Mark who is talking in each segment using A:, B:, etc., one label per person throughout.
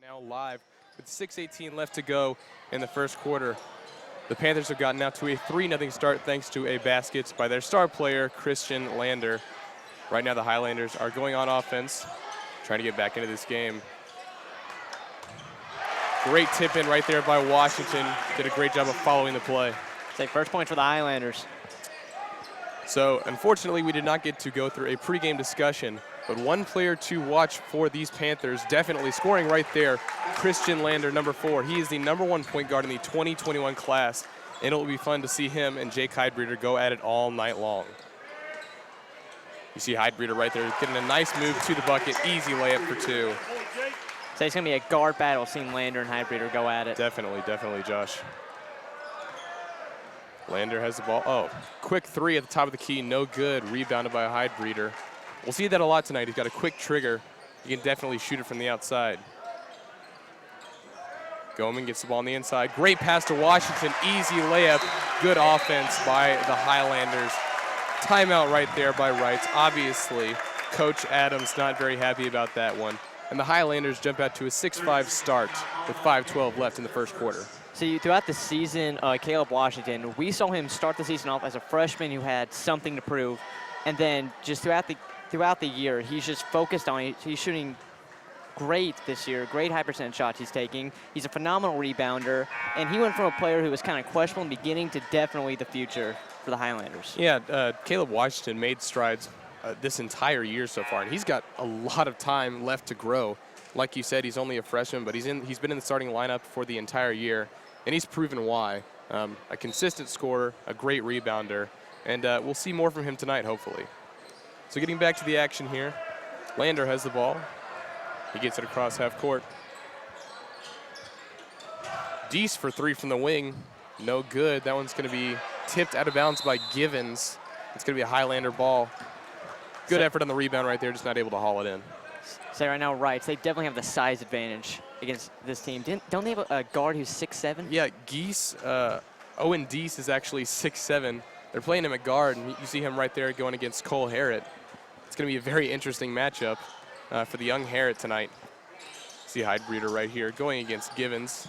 A: Now live with 6:18 left to go in the first quarter. The Panthers have gotten out to a 3-0 start thanks to a basket by their star player, Christian Lander. Right now the Highlanders are going on offense, trying to get back into this game. Great tip in right there by Washington. Did a great job of following the play.
B: Say first point for the Highlanders.
A: So unfortunately we did not get to go through a pregame discussion, but one player to watch for these Panthers, definitely scoring right there, Christian Lander, number 4. He is the #1 point guard in the 2021 class, and it will be fun to see him and Jake Heidbreeder go at it all night long. You see Heidbreeder right there getting a nice move to the bucket, easy layup for 2.
B: So it's going to be a guard battle seeing Lander and Heidbreeder go at it.
A: Definitely, definitely, Josh. Lander has the ball. Oh, quick 3 at the top of the key, no good. Rebounded by Heidbreeder. We'll see that a lot tonight. He's got a quick trigger. He can definitely shoot it from the outside. Goman gets the ball on the inside. Great pass to Washington. Easy layup. Good offense by the Highlanders. Timeout right there by Reitz. Obviously, Coach Adams not very happy about that one. And the Highlanders jump out to a 6-5 start with 5:12 left in the first quarter.
B: See, throughout the season, Caleb Washington, we saw him start the season off as a freshman who had something to prove. And then just throughout the year, he's just focused on it. He's shooting great this year, great high percent shots he's taking. He's a phenomenal rebounder, and he went from a player who was kind of questionable in the beginning to definitely the future for the Highlanders.
A: Yeah, Caleb Washington made strides this entire year so far, and he's got a lot of time left to grow. Like you said, he's only a freshman, but he's been in the starting lineup for the entire year, and he's proven why. A consistent scorer, a great rebounder, and we'll see more from him tonight, hopefully. So getting back to the action here, Lander has the ball. He gets it across half court. Deese for 3 from the wing. No good. That one's going to be tipped out of bounds by Givens. It's going to be a Highlander ball. Good effort on the rebound right there, just not able to haul it in.
B: So right now, Reitz, they definitely have the size advantage against this team. Don't they have a guard who's 6'7"?
A: Yeah, Owen Deese is actually 6'7". They're playing him at guard, and you see him right there going against Cole Harrett. It's going to be a very interesting matchup for the young Harrett tonight. See Heidbreeder right here going against Givens.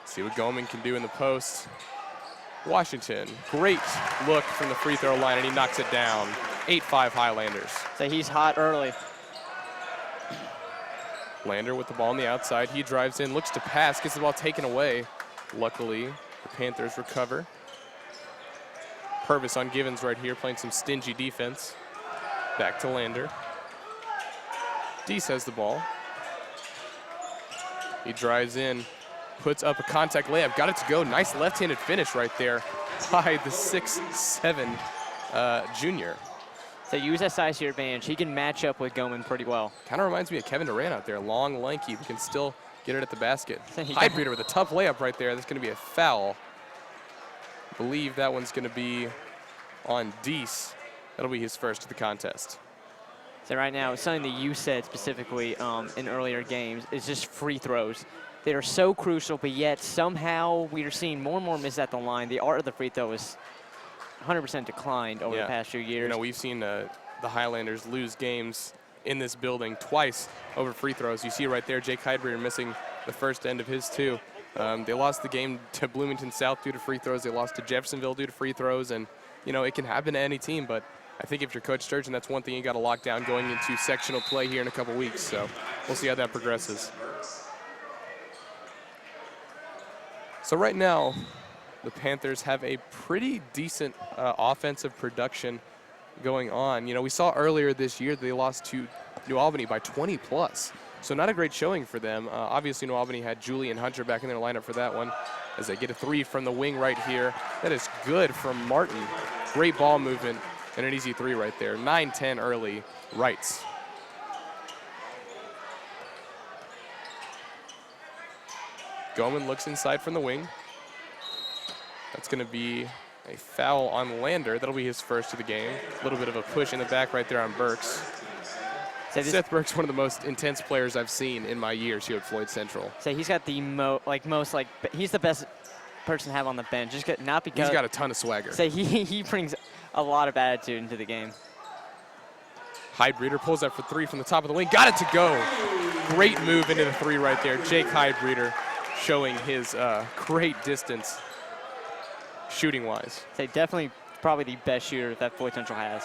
A: See what Goman can do in the post. Washington, great look from the free throw line, and he knocks it down. 8-5 Highlanders.
B: So he's hot early.
A: Lander with the ball on the outside. He drives in, looks to pass, gets the ball taken away. Luckily, the Panthers recover. Purvis on Givens right here, playing some stingy defense. Back to Lander. Deese has the ball. He drives in, puts up a contact layup, got it to go. Nice left-handed finish right there by the 6'7" junior.
B: So use that size to your advantage. He can match up with Goman pretty well.
A: Kind of reminds me of Kevin Durant out there. Long, lanky, but can still get it at the basket. Heidbreeder with a tough layup right there. That's going to be a foul. I believe that one's going to be on Deese. That'll be his first of the contest.
B: So right now, something that you said specifically in earlier games is just free throws. They are so crucial, but yet somehow we are seeing more and more miss at the line. The art of the free throw is 100% declined over the past few years.
A: You know, we've seen the Highlanders lose games in this building twice over free throws. You see right there, Jake Heidbreeder missing the first end of his 2. They lost the game to Bloomington South due to free throws. They lost to Jeffersonville due to free throws. And, you know, it can happen to any team. But I think if you're Coach Sturgeon, that's one thing you got to lock down going into sectional play here in a couple weeks. So we'll see how that progresses. So right now, the Panthers have a pretty decent offensive production going on. You know, we saw earlier this year they lost to New Albany by 20+. So not a great showing for them. Obviously, New Albany had Julian Hunter back in their lineup for that one as they get a 3 from the wing right here. That is good from Martin. Great ball movement and an easy 3 right there. 9-10 early, Reitz. Goman looks inside from the wing. That's going to be a foul on Lander. That'll be his first of the game. A little bit of a push in the back right there on Burks. Seth Burks, one of the most intense players I've seen in my years here at Floyd Central.
B: So he's got the he's the best person to have on the bench. Not because
A: he's got a ton of swagger.
B: So he brings a lot of attitude into the game.
A: Highbreeder pulls up for three from the top of the wing. Got it to go. Great move into the three right there. Jake Highbreeder showing his great distance shooting-wise.
B: Say definitely probably the best shooter that Floyd Central has.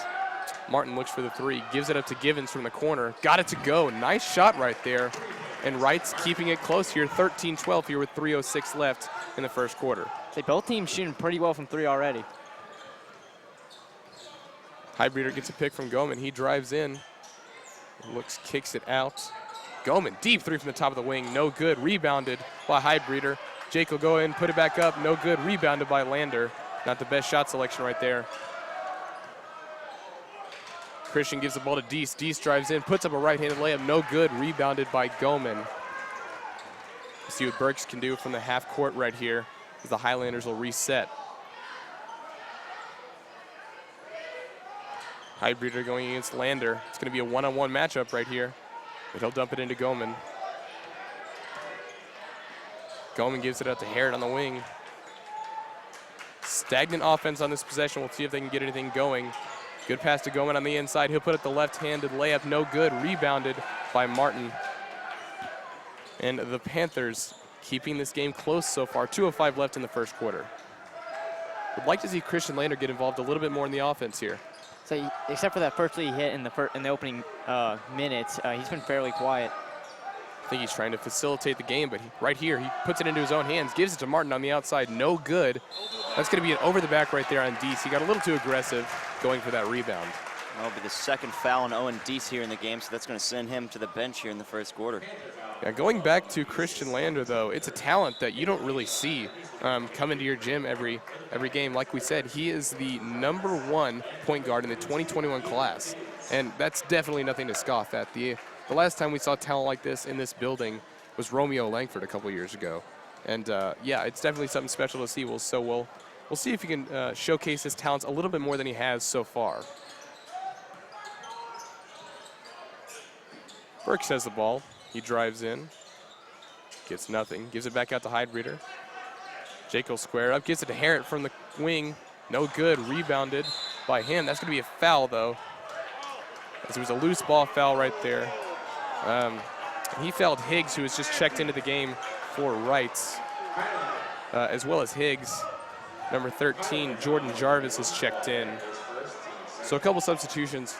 A: Martin looks for the three, gives it up to Givens from the corner. Got it to go. Nice shot right there. And Reitz keeping it close here, 13-12 here with 3:06 left in the first quarter.
B: Say both teams shooting pretty well from three already.
A: Highbreeder gets a pick from Goman. He drives in. Kicks it out. Goman, deep three from the top of the wing. No good. Rebounded by Highbreeder. Jake will go in, put it back up. No good. Rebounded by Lander. Not the best shot selection right there. Christian gives the ball to Deese. Deese drives in, puts up a right-handed layup. No good. Rebounded by Goman. Let's see what Burks can do from the half court right here as the Highlanders will reset. Highbreeder going against Lander. It's going to be a one-on-one matchup right here. But he'll dump it into Goman. Goman gives it out to Harrod on the wing. Stagnant offense on this possession. We'll see if they can get anything going. Good pass to Goman on the inside. He'll put up the left-handed layup. No good. Rebounded by Martin. And the Panthers keeping this game close so far. 2:05 left in the first quarter. Would like to see Christian Lander get involved a little bit more in the offense here.
B: So except for that first three he hit in the opening minutes, he's been fairly quiet.
A: I think he's trying to facilitate the game, but right here, he puts it into his own hands, gives it to Martin on the outside. No good. That's going to be an over the back right there on Deese. He got a little too aggressive going for that rebound.
C: That'll be the second foul on Owen Deese here in the game, so that's going to send him to the bench here in the first quarter.
A: Yeah, going back to Christian Lander, though, it's a talent that you don't really see come into your gym every game. Like we said, he is the #1 point guard in the 2021 class, and that's definitely nothing to scoff at. The last time we saw talent like this in this building was Romeo Langford a couple years ago. And, yeah, it's definitely something special to see. We'll see if he can showcase his talents a little bit more than he has so far. Burks has the ball. He drives in. Gets nothing. Gives it back out to Highbreeder. Jake will square up. Gets it to Harrod from the wing. No good. Rebounded by him. That's going to be a foul, though, as it was a loose ball foul right there. He fouled Higgs, who was just checked into the game for Reitz, as well as Higgs. Number 13, Jordan Jarvis, is checked in. So a couple substitutions.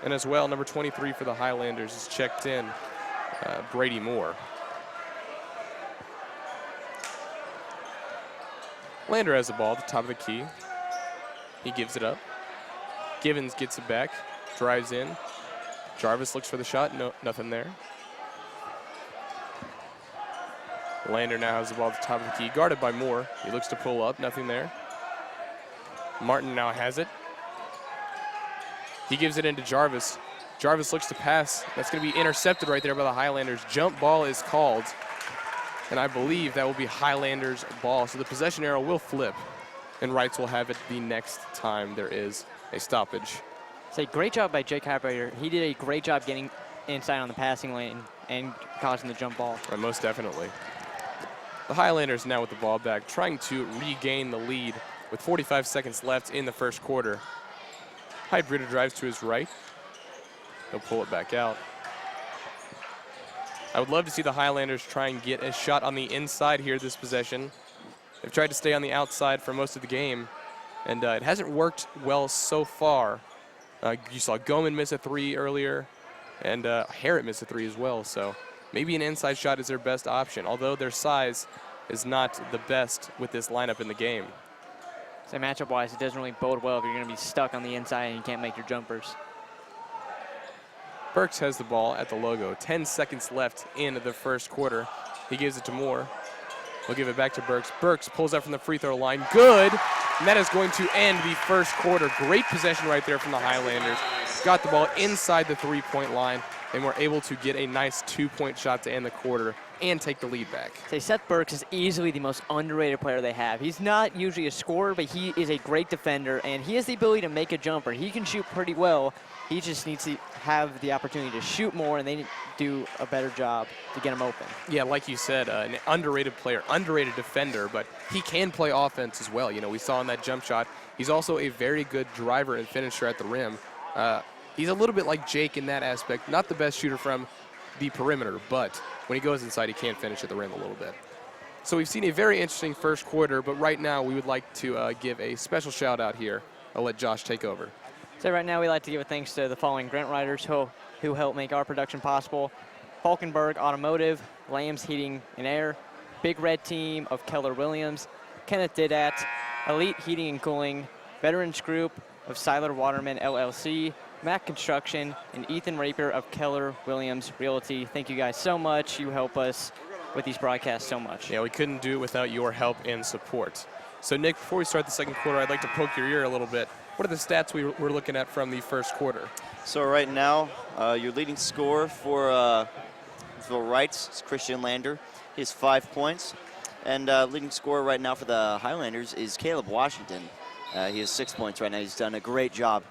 A: And as well, number 23 for the Highlanders is checked in, Brady Moore. Lander has the ball at the top of the key. He gives it up. Givens gets it back, drives in. Jarvis looks for the shot, no, nothing there. Lander now has the ball at the top of the key, guarded by Moore. He looks to pull up, nothing there. Martin now has it. He gives it into Jarvis. Jarvis looks to pass. That's going to be intercepted right there by the Highlanders. Jump ball is called, and I believe that will be Highlanders' ball. So the possession arrow will flip, and Reitz will have it the next time there is a stoppage.
B: Say great job by Jake Highbreeder. He did a great job getting inside on the passing lane and causing the jump ball.
A: Most definitely. The Highlanders now with the ball back, trying to regain the lead with 45 seconds left in the first quarter. Highbreeder drives to his right. He'll pull it back out. I would love to see the Highlanders try and get a shot on the inside here this possession. They've tried to stay on the outside for most of the game, and it hasn't worked well so far. You saw Goman miss a three earlier, and Harrod miss a three as well. So maybe an inside shot is their best option, although their size is not the best with this lineup in the game.
B: So matchup-wise, it doesn't really bode well if you're going to be stuck on the inside and you can't make your jumpers.
A: Burks has the ball at the logo. 10 seconds left in the first quarter. He gives it to Moore. We'll give it back to Burks. Burks pulls up from the free throw line. Good. And that is going to end the first quarter. Great possession right there from the Highlanders. Got the ball inside the three-point line, and were able to get a nice two-point shot to end the quarter and take the lead back.
B: Say Seth Burks is easily the most underrated player they have. He's not usually a scorer, but he is a great defender, and he has the ability to make a jumper. He can shoot pretty well. He just needs to have the opportunity to shoot more, and they need to do a better job to get him open. Yeah,
A: like you said, an underrated player, underrated defender, but he can play offense as well. You know, we saw in that jump shot, he's also a very good driver and finisher at the rim. He's a little bit like Jake in that aspect. Not the best shooter from the perimeter, but when he goes inside, he can finish at the rim a little bit. So we've seen a very interesting first quarter, but right now we would like to give a special shout out here. I'll let Josh take over.
B: So right now we'd like to give a thanks to the following grant writers who helped make our production possible. Falkenberg Automotive, Lamb's Heating and Air, Big Red Team of Keller Williams, Kenneth Didat, Elite Heating and Cooling, Veterans Group of Seiler Waterman LLC, Mac Construction, and Ethan Raper of Keller Williams Realty. Thank you guys so much. You help us with these broadcasts so much.
A: Yeah, we couldn't do it without your help and support. So Nick, before we start the second quarter, I'd like to poke your ear a little bit. What are the stats we're looking at from the first quarter?
C: So right now, your leading scorer for Reitz is Christian Lander. He has 5 points. And leading scorer right now for the Highlanders is Caleb Washington. He has 6 points right now. He's done a great job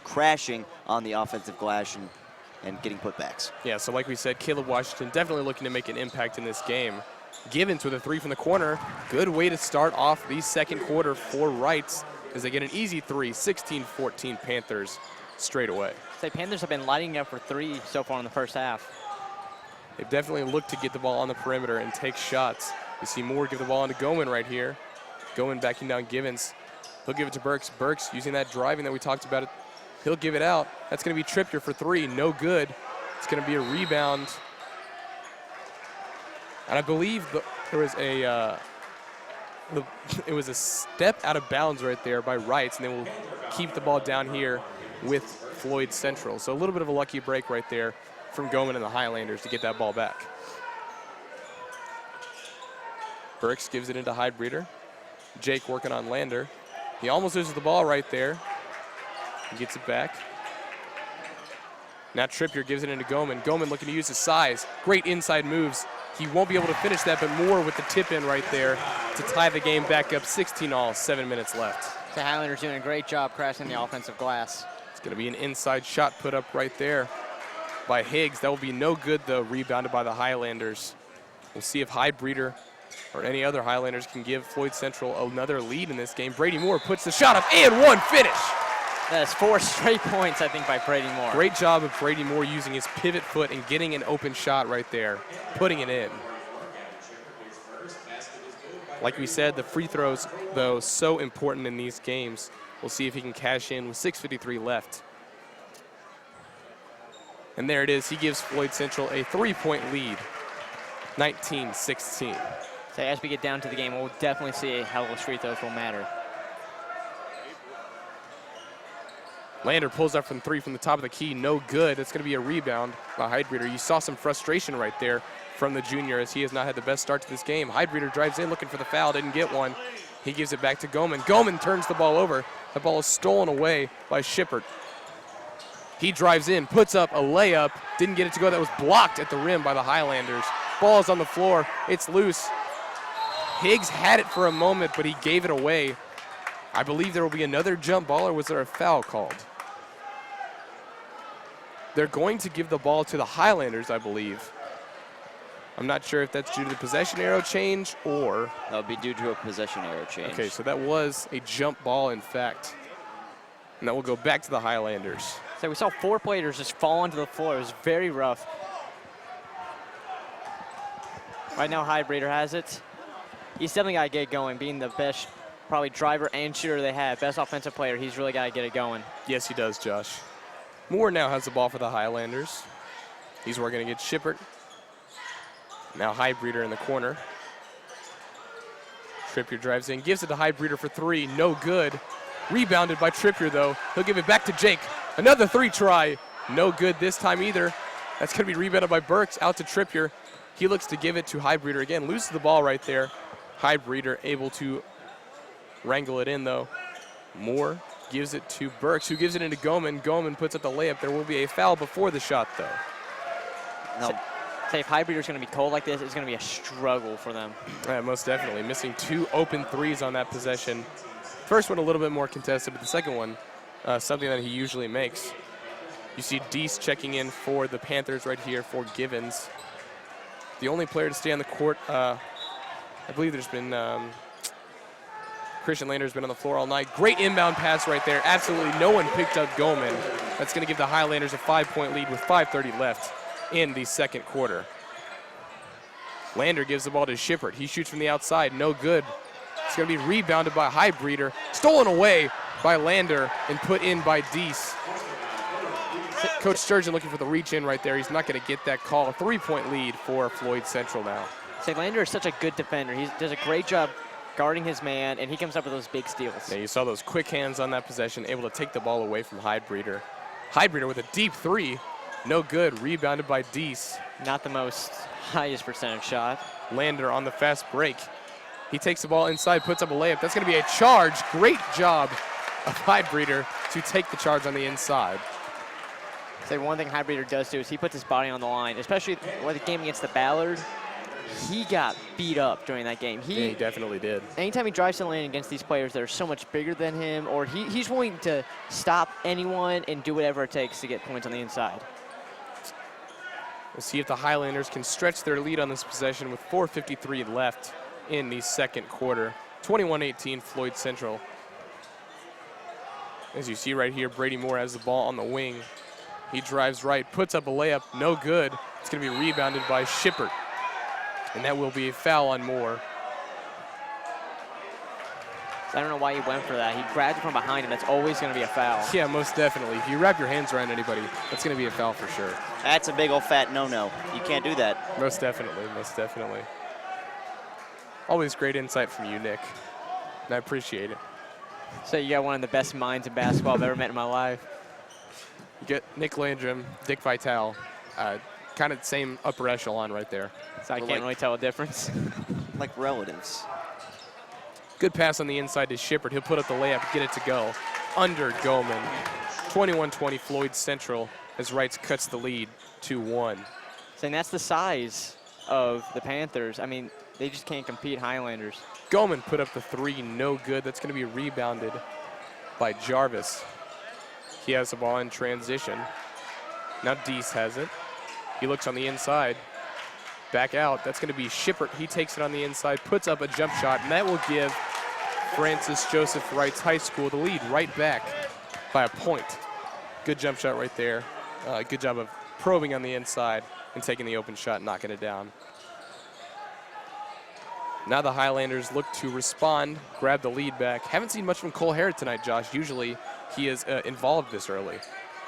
C: crashing on the offensive glass and getting putbacks.
A: Yeah, so like we said, Caleb Washington definitely looking to make an impact in this game. Givens with a 3 from the corner. Good way to start off the second quarter for Reitz as they get an easy 3, 16-14 Panthers straight away.
B: So Panthers have been lighting up for 3 so far in the first half.
A: They've definitely looked to get the ball on the perimeter and take shots. You see Moore give the ball into Goman right here. Goman backing down Givens. He'll give it to Burks. Burks using that driving that we talked about. He'll give it out. That's going to be Trippier for 3. No good. It's going to be a rebound. And I believe there was it was a step out of bounds right there by Reitz, and they will keep the ball down here with Floyd Central. So a little bit of a lucky break right there from Goman and the Highlanders to get that ball back. Burks gives it into Heidbreeder. Jake working on Lander. He almost loses the ball right there. He gets it back. Now Trippier gives it into Goman. Goman looking to use his size. Great inside moves. He won't be able to finish that, but Moore with the tip in right there to tie the game back up 16-all, 7 minutes left.
B: The Highlanders doing a great job crashing the offensive glass.
A: It's going to be an inside shot put up right there by Higgs. That will be no good, though, rebounded by the Highlanders. We'll see if Heidbreeder or any other Highlanders can give Floyd Central another lead in this game. Brady Moore puts the shot up and one finish.
B: That's 4 straight points, I think, by Brady Moore.
A: Great job of Brady Moore using his pivot foot and getting an open shot right there, putting it in. Like we said, the free throws, though, so important in these games. We'll see if he can cash in with 6:53 left. And there it is. He gives Floyd Central a 3-point lead, 19-16.
B: So as we get down to the game, we'll definitely see how those free throws will matter.
A: Lander pulls up from 3 from the top of the key. No good. That's going to be a rebound by Heidbreeder. You saw some frustration right there from the junior as he has not had the best start to this game. Heidbreeder drives in looking for the foul. Didn't get one. He gives it back to Goman. Goman turns the ball over. The ball is stolen away by Shippert. He drives in, puts up a layup. Didn't get it to go. That was blocked at the rim by the Highlanders. Ball is on the floor. It's loose. Higgs had it for a moment, but he gave it away. I believe there will be another jump ball, or was there a foul called? They're going to give the ball to the Highlanders, I believe. I'm not sure if that's due to the possession arrow change or...
C: That would be due to a possession arrow change.
A: Okay, so that was a jump ball, in fact. And that will go back to the Highlanders.
B: So we saw 4 players just fall onto the floor. It was very rough. Right now, Heidbreeder has it. He's definitely got to get going, being the best probably driver and shooter they have. Best offensive player. He's really got to get it going.
A: Yes, he does, Josh. Moore now has the ball for the Highlanders. He's working against Shippert. Now Heidbreeder in the corner. Trippier drives in, gives it to Heidbreeder for 3. No good. Rebounded by Trippier, though. He'll give it back to Jake. Another 3 try. No good this time either. That's going to be rebounded by Burks out to Trippier. He looks to give it to Heidbreeder again. Loses the ball right there. Heidbreeder able to wrangle it in, though. Moore gives it to Burks, who gives it into Goman. Goman puts up the layup. There will be a foul before the shot, though.
B: No. Say if Heidbreeder's going to be cold like this, it's going to be a struggle for them.
A: Yeah, most definitely. Missing 2 open threes on that possession. First one a little bit more contested, but the second one, something that he usually makes. You see Deese checking in for the Panthers right here for Givens. The only player to stay on the court, I believe there's been Christian Lander's been on the floor all night. Great inbound pass right there. Absolutely no one picked up Goman. That's going to give the Highlanders a 5-point lead with 5:30 left in the second quarter. Lander gives the ball to Shippert. He shoots from the outside, no good. It's going to be rebounded by Highbreeder, stolen away by Lander and put in by Deese. Coach Sturgeon looking for the reach in right there. He's not going to get that call. A 3-point lead for Floyd Central now.
B: Say Lander is such a good defender. He does a great job guarding his man, and he comes up with those big steals.
A: Yeah, you saw those quick hands on that possession, able to take the ball away from Highbreeder. Highbreeder with a deep three, no good, rebounded by Deese.
B: Not the most highest percentage shot.
A: Lander on the fast break. He takes the ball inside, puts up a layup. That's going to be a charge. Great job of Highbreeder to take the charge on the inside.
B: Say one thing Highbreeder does do is he puts his body on the line, especially with the game against the Ballard. He got beat up during that game.
A: Yeah, he definitely did.
B: Anytime he drives to the lane against these players that are so much bigger than him, or he's willing to stop anyone and do whatever it takes to get points on the inside.
A: We'll see if the Highlanders can stretch their lead on this possession with 4:53 left in the second quarter. 21-18 Floyd Central. As you see right here, Brady Moore has the ball on the wing. He drives right, puts up a layup, no good. It's going to be rebounded by Shippert. And that will be a foul on Moore.
B: I don't know why he went for that. He grabbed it from behind him. That's always going to be a foul.
A: Yeah, most definitely. If you wrap your hands around anybody, that's going to be a foul for sure.
C: That's a big old fat no-no. You can't do that.
A: Most definitely, most definitely. Always great insight from you, Nick. And I appreciate it.
B: So you got one of the best minds in basketball I've ever met in my life.
A: You get Nick Landrum, Dick Vitale, kind of the same upper echelon right there.
B: So I can't really tell a difference.
C: Like relatives.
A: Good pass on the inside to Shippert. He'll put up the layup, get it to go. Under Goldman. 21-20 Floyd Central as Reitz cuts the lead to 1.
B: And that's the size of the Panthers. I mean, they just can't compete Highlanders.
A: Goldman put up the three, no good. That's going to be rebounded by Jarvis. He has the ball in transition. Now Deese has it. He looks on the inside. Back out. That's going to be Shippert. He takes it on the inside, puts up a jump shot, and that will give Francis Joseph Reitz High School the lead right back by a point. Good jump shot right there. Good job of probing on the inside and taking the open shot, knocking it down. Now the Highlanders look to respond, grab the lead back. Haven't seen much from Cole Harrod tonight, Josh. Usually he is involved this early.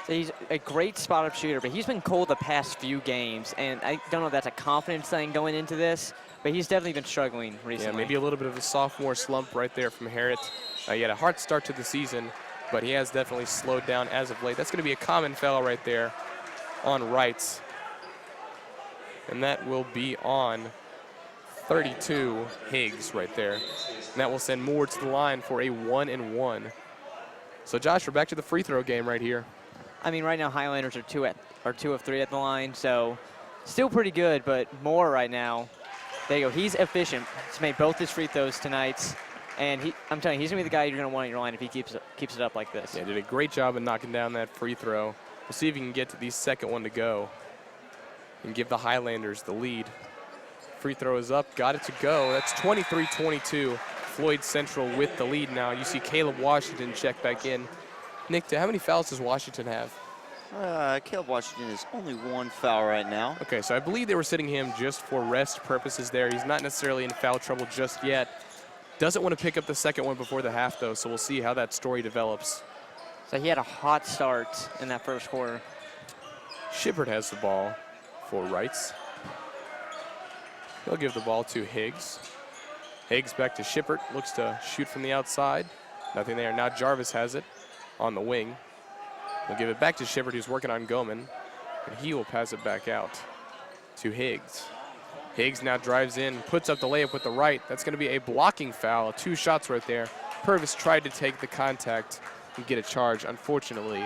B: So he's a great spot-up shooter, but he's been cold the past few games, and I don't know if that's a confidence thing going into this, but he's definitely been struggling recently.
A: Yeah, maybe a little bit of a sophomore slump right there from Harrod. He had a hard start to the season, but he has definitely slowed down as of late. That's going to be a common foul right there on Reitz. And that will be on 32 Higgs right there. And that will send Moore to the line for a 1-and-1. So Josh, we're back to the free throw game right here.
B: I mean, right now Highlanders are 2 of 3 at the line, so still pretty good, but Moore right now, there you go. He's efficient. He's made both his free throws tonight, and I'm telling you, he's going to be the guy you're going to want at your line if he keeps it up like this.
A: Yeah, did a great job of knocking down that free throw. We'll see if he can get to the second one to go and give the Highlanders the lead. Free throw is up, got it to go. That's 23-22. Floyd Central with the lead now. You see Caleb Washington check back in. Nick, how many fouls does Washington have?
C: Caleb Washington is only 1 foul right now.
A: Okay, so I believe they were sitting him just for rest purposes there. He's not necessarily in foul trouble just yet. Doesn't want to pick up the second one before the half, though, so we'll see how that story develops.
B: So he had a hot start in that first quarter.
A: Shippert has the ball for Reitz. He'll give the ball to Higgs. Higgs back to Shippert, looks to shoot from the outside. Nothing there. Now Jarvis has it on the wing. He'll give it back to Shippert, who's working on Goman, and he will pass it back out to Higgs. Higgs now drives in, puts up the layup with the right. That's going to be a blocking foul. 2 shots right there. Purvis tried to take the contact and get a charge. Unfortunately,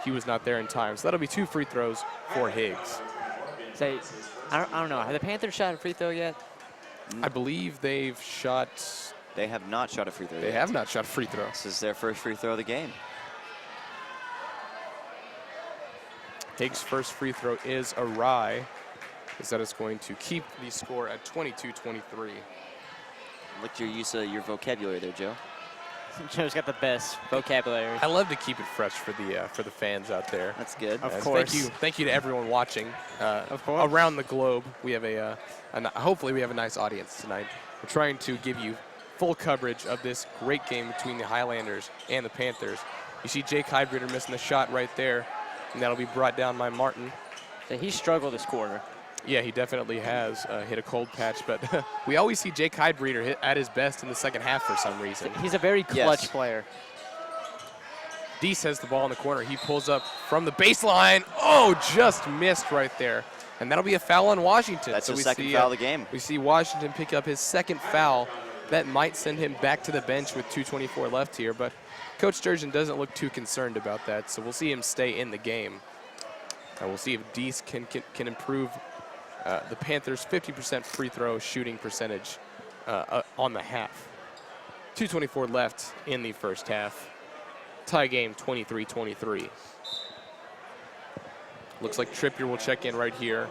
A: he was not there in time. So that'll be 2 free throws for Higgs.
B: Say, I don't know. Have the Panthers shot a free throw yet?
A: I believe they've shot.
C: They have not shot a free throw
A: They
C: yet.
A: have not shot a free throw.
C: This is their first free throw of the game.
A: Higgs' first free throw is awry, as that is going to keep the score at 22-23.
C: Look to your use of your vocabulary there, Joe.
B: Joe's got the best vocabulary.
A: I love to keep it fresh for the fans out there.
C: That's good.
B: Of
A: Yes,
B: course.
A: Thank you to everyone watching.
B: Of course.
A: Around the globe, we have hopefully we have a nice audience tonight. We're trying to give you full coverage of this great game between the Highlanders and the Panthers. You see Jake Heibreeder missing the shot right there, and that'll be brought down by Martin.
B: So he struggled this quarter.
A: Yeah, he definitely has hit a cold patch, but we always see Jake Heibreeder hit at his best in the second half for some reason.
B: He's a very clutch player.
A: Deese has the ball in the corner. He pulls up from the baseline. Oh, just missed right there. And that'll be a foul on Washington.
C: That's
A: so
C: his second foul of the game.
A: We see Washington pick up his second foul. That might send him back to the bench with 2:24 left here, but Coach Sturgeon doesn't look too concerned about that, so we'll see him stay in the game. We'll see if Deese can improve the Panthers' 50% free throw shooting percentage on the half. 2:24 left in the first half. Tie game 23-23. Looks like Trippier will check in right here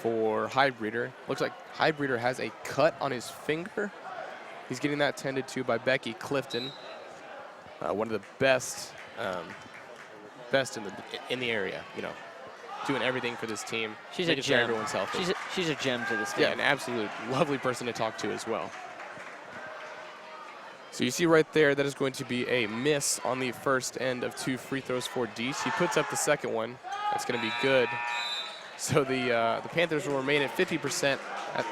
A: for Heibreeder. Looks like Heibreeder has a cut on his finger. He's getting that tended to by Becky Clifton, one of the best in the area. You know, doing everything for this team.
B: She's a
A: making sure
B: gem.
A: everyone's healthy.
B: She's a gem to this team.
A: Yeah, an absolute lovely person to talk to as well. So you see right there, that is going to be a miss on the first end of 2 free throws for Deese. He puts up the second one. That's going to be good. So the Panthers will remain at 50%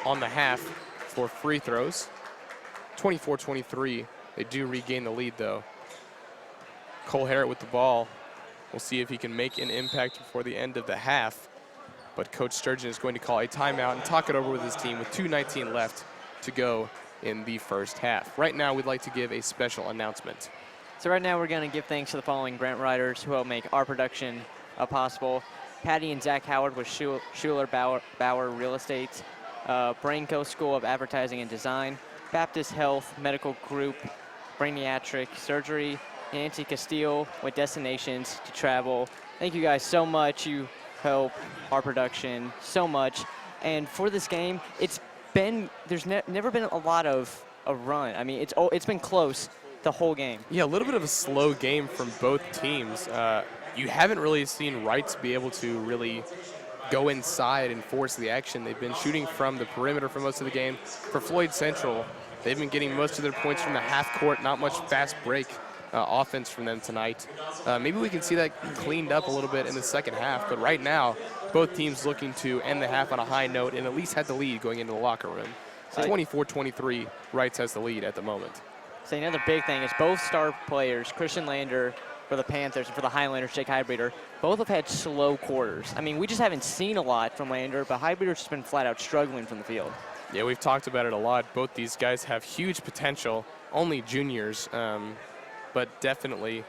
A: on the half for free throws. 24-23. They do regain the lead, though. Cole Harrett with the ball. We'll see if he can make an impact before the end of the half. But Coach Sturgeon is going to call a timeout and talk it over with his team with 2:19 left to go in the first half. Right now, we'd like to give a special announcement.
B: So right now we're going to give thanks to the following grant writers who help make our production possible. Patty and Zach Howard with Schuler Bauer Real Estate, Brainco School of Advertising and Design, Baptist Health Medical Group, Brainiatric Surgery, Nancy Castile with Destinations to Travel. Thank you guys so much. You help our production so much. And for this game, there's never been a lot of a run. I mean, it's been close the whole game.
A: Yeah, a little bit of a slow game from both teams. You haven't really seen Reitz be able to really go inside and force the action. They've been shooting from the perimeter for most of the game. For Floyd Central, they've been getting most of their points from the half court, not much fast break offense from them tonight. Maybe we can see that cleaned up a little bit in the second half, but right now, both teams looking to end the half on a high note and at least had the lead going into the locker room. So 24-23, Reitz has the lead at the moment.
B: So another big thing is both star players, Christian Lander for the Panthers and for the Highlanders, Jake Heibreeder, both have had slow quarters. I mean, we just haven't seen a lot from Lander, but Heibreeder's just been flat out struggling from the field.
A: Yeah, we've talked about it a lot. Both these guys have huge potential, only juniors, but definitely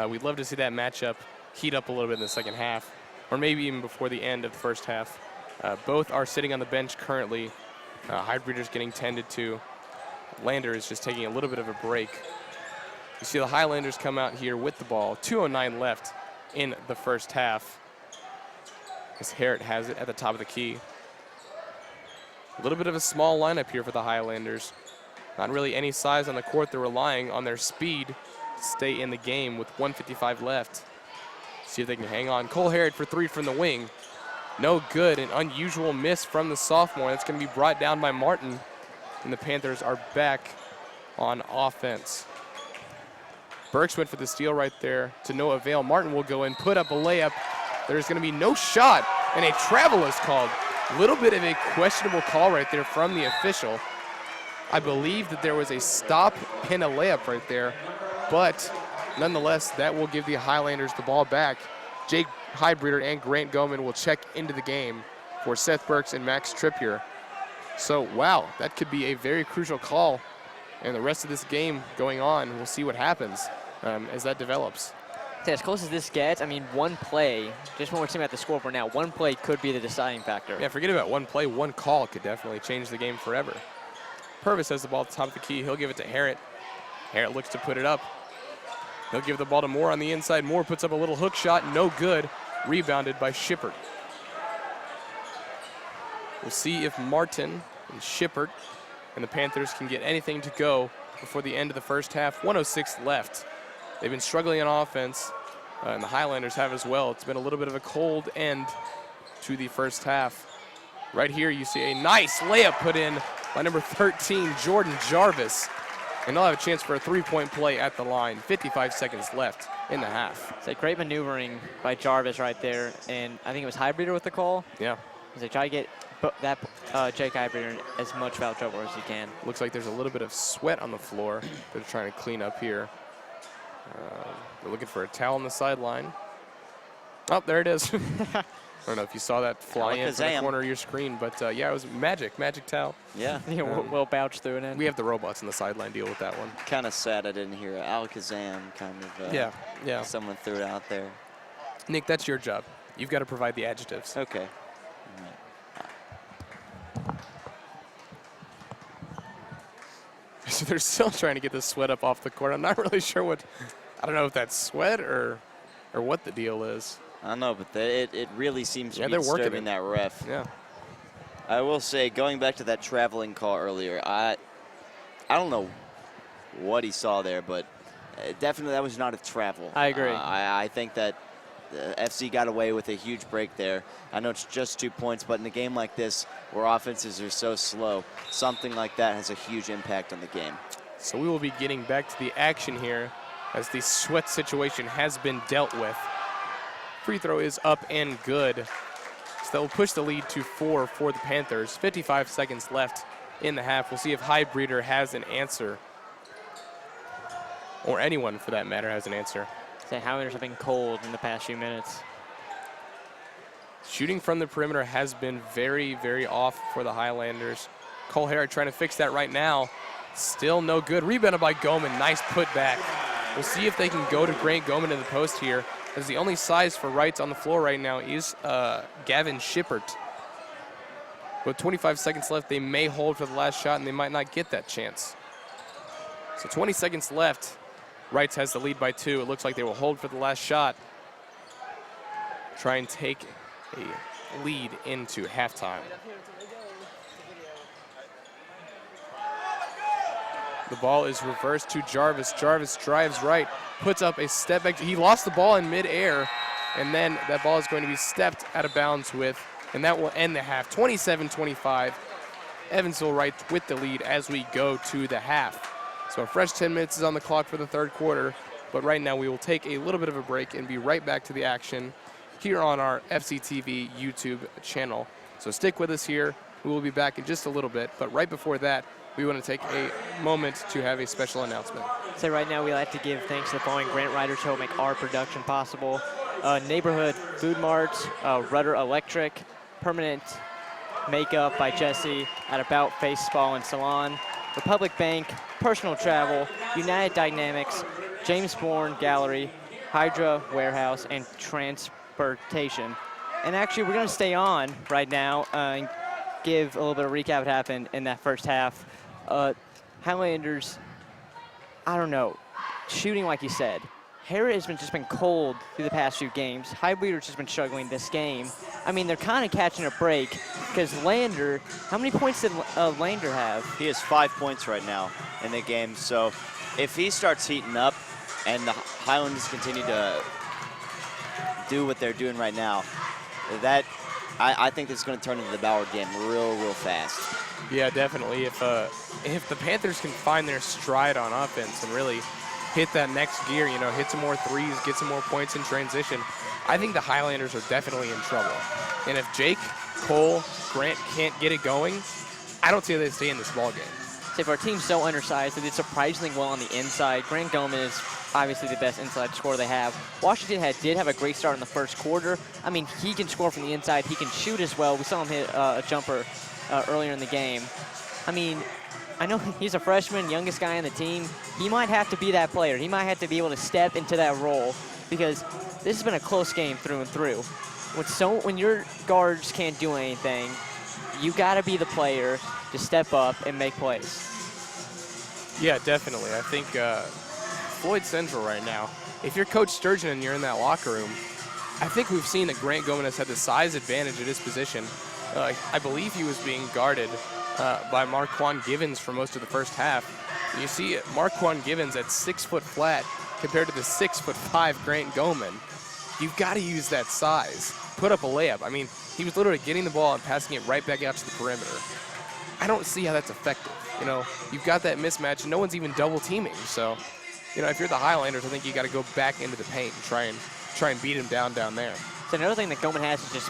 A: we'd love to see that matchup heat up a little bit in the second half, or maybe even before the end of the first half. Both are sitting on the bench currently. Heibreeder's getting tended to. Lander is just taking a little bit of a break. You see the Highlanders come out here with the ball. 2:09 left in the first half. As Harrett has it at the top of the key. A little bit of a small lineup here for the Highlanders. Not really any size on the court. They're relying on their speed to stay in the game with 1:55 left. See if they can hang on. Cole Harrett for 3 from the wing. No good. An unusual miss from the sophomore. That's going to be brought down by Martin. And the Panthers are back on offense. Burks went for the steal right there to no avail. Martin will go and put up a layup. There's going to be no shot, and a travel is called. A little bit of a questionable call right there from the official. I believe that there was a stop and a layup right there, but nonetheless, that will give the Highlanders the ball back. Jake Heibreeder and Grant Goman will check into the game for Seth Burks and Max Trippier. So, wow, that could be a very crucial call. And the rest of this game going on, we'll see what happens as that develops.
B: As close as this gets, I mean, one play, just when we're seeing at the scoreboard now, one play could be the deciding factor.
A: Yeah, forget about one play. One call could definitely change the game forever. Purvis has the ball at the top of the key. He'll give it to Harrett. Harrett looks to put it up. He'll give the ball to Moore on the inside. Moore puts up a little hook shot. No good. Rebounded by Shippert. We'll see if Martin and Shippert and the Panthers can get anything to go before the end of the first half. 1:06 left. They've been struggling on offense, and the Highlanders have as well. It's been a little bit of a cold end to the first half. Right here, you see a nice layup put in by number 13, Jordan Jarvis. And they'll have a chance for a three-point play at the line. 55 seconds left in the half.
B: It's a great maneuvering by Jarvis right there. And I think it was Highbreeder with the call.
A: Yeah.
B: As they try to get that Jake Highbreeder in as much foul trouble as he can.
A: Looks like there's a little bit of sweat on the floor. They're trying to clean up here. They're looking for a towel on the sideline. Oh, there it is. I don't know if you saw that fly in from the corner of your screen, but yeah, it was magic towel.
C: Yeah.
B: We'll bounce through it in.
A: We have the robots in the sideline deal with that one.
C: Kind of sad I didn't hear Alakazam kind of.
A: Yeah.
C: Someone threw it out there.
A: Nick, that's your job. You've got to provide the adjectives.
C: Okay.
A: So they're still trying to get the sweat up off the court. I'm not really sure I don't know if that's sweat or what the deal is.
C: I don't know, but it really seems to be
A: they're working
C: disturbing that ref.
A: Yeah.
C: I will say, going back to that traveling call earlier, I don't know what he saw there, but definitely that was not a travel.
B: I agree.
C: I think that the FC got away with a huge break there. I know it's just 2 points, but in a game like this, where offenses are so slow, something like that has a huge impact on the game.
A: So we will be getting back to the action here as the sweat situation has been dealt with. Free throw is up and good. So that will push the lead to 4 for the Panthers. 55 seconds left in the half. We'll see if Highbreeder has an answer. Or anyone, for that matter, has an answer.
B: The Highlanders have been cold in the past few minutes.
A: Shooting from the perimeter has been very, very off for the Highlanders. Cole Herrick trying to fix that right now. Still no good. Rebounded by Goman. Nice putback. We'll see if they can go to Grant Goman in the post here, as the only size for Reitz on the floor right now is Gavin Shippert. With 25 seconds left, they may hold for the last shot, and they might not get that chance. So 20 seconds left. Reitz has the lead by 2. It looks like they will hold for the last shot. Try and take a lead into halftime. The ball is reversed to Jarvis. Jarvis drives right, puts up a step back. He lost the ball in midair, and then that ball is going to be stepped out of bounds with, and that will end the half. 27-25. Evansville Reitz with the lead as we go to the half. So a fresh 10 minutes is on the clock for the third quarter, but right now we will take a little bit of a break and be right back to the action here on our FCTV YouTube channel. So stick with us here. We will be back in just a little bit, but right before that, we want to take a moment to have a special announcement.
B: So right now we like to give thanks to the following grant writers who help make our production possible. Neighborhood Food Marts, Rudder Electric, Permanent Makeup by Jesse at About Face Spa and Salon, Republic Bank, Personal Travel, United Dynamics, James Bourne Gallery, Hydra Warehouse, and Transportation. And actually, we're going to stay on right now and give a little bit of recap what happened in that first half. Highlanders, I don't know, shooting like you said. Harrod has just been cold through the past few games. Highbreeder's just been struggling this game. I mean, they're kind of catching a break because Lander, how many points did Lander have?
C: He has 5 points right now in the game. So if he starts heating up and the Highlanders continue to do what they're doing right now, that I think this is going to turn into the Bauer game real fast.
A: Yeah, definitely. If the Panthers can find their stride on offense and really hit that next gear, you know, hit some more threes, get some more points in transition, I think the Highlanders are definitely in trouble. And if Jake, Cole, Grant can't get it going, I don't see how they stay in this ball game.
B: So if our team's so undersized, they did surprisingly well on the inside. Grant Goman is obviously the best inside scorer they have. Washington did have a great start in the first quarter. I mean, he can score from the inside. He can shoot as well. We saw him hit a jumper earlier in the game. I mean, I know he's a freshman, youngest guy on the team. He might have to be that player. He might have to be able to step into that role because this has been a close game through and through. When your guards can't do anything, you got to be the player to step up and make plays.
A: Yeah, definitely. I think Floyd Central right now, if you're Coach Sturgeon and you're in that locker room, I think we've seen that Grant Goman has had the size advantage at his position. I believe he was being guarded by Marquand Givens for most of the first half. You see Marquand Givens at 6 foot flat compared to the 6'5" Grant Goman. You've got to use that size. Put up a layup. I mean, he was literally getting the ball and passing it right back out to the perimeter. I don't see how that's effective. You know, you've got that mismatch, and no one's even double teaming. So, you know, if you're the Highlanders, I think you got to go back into the paint and try and beat him down there.
B: So another thing that Goman has is just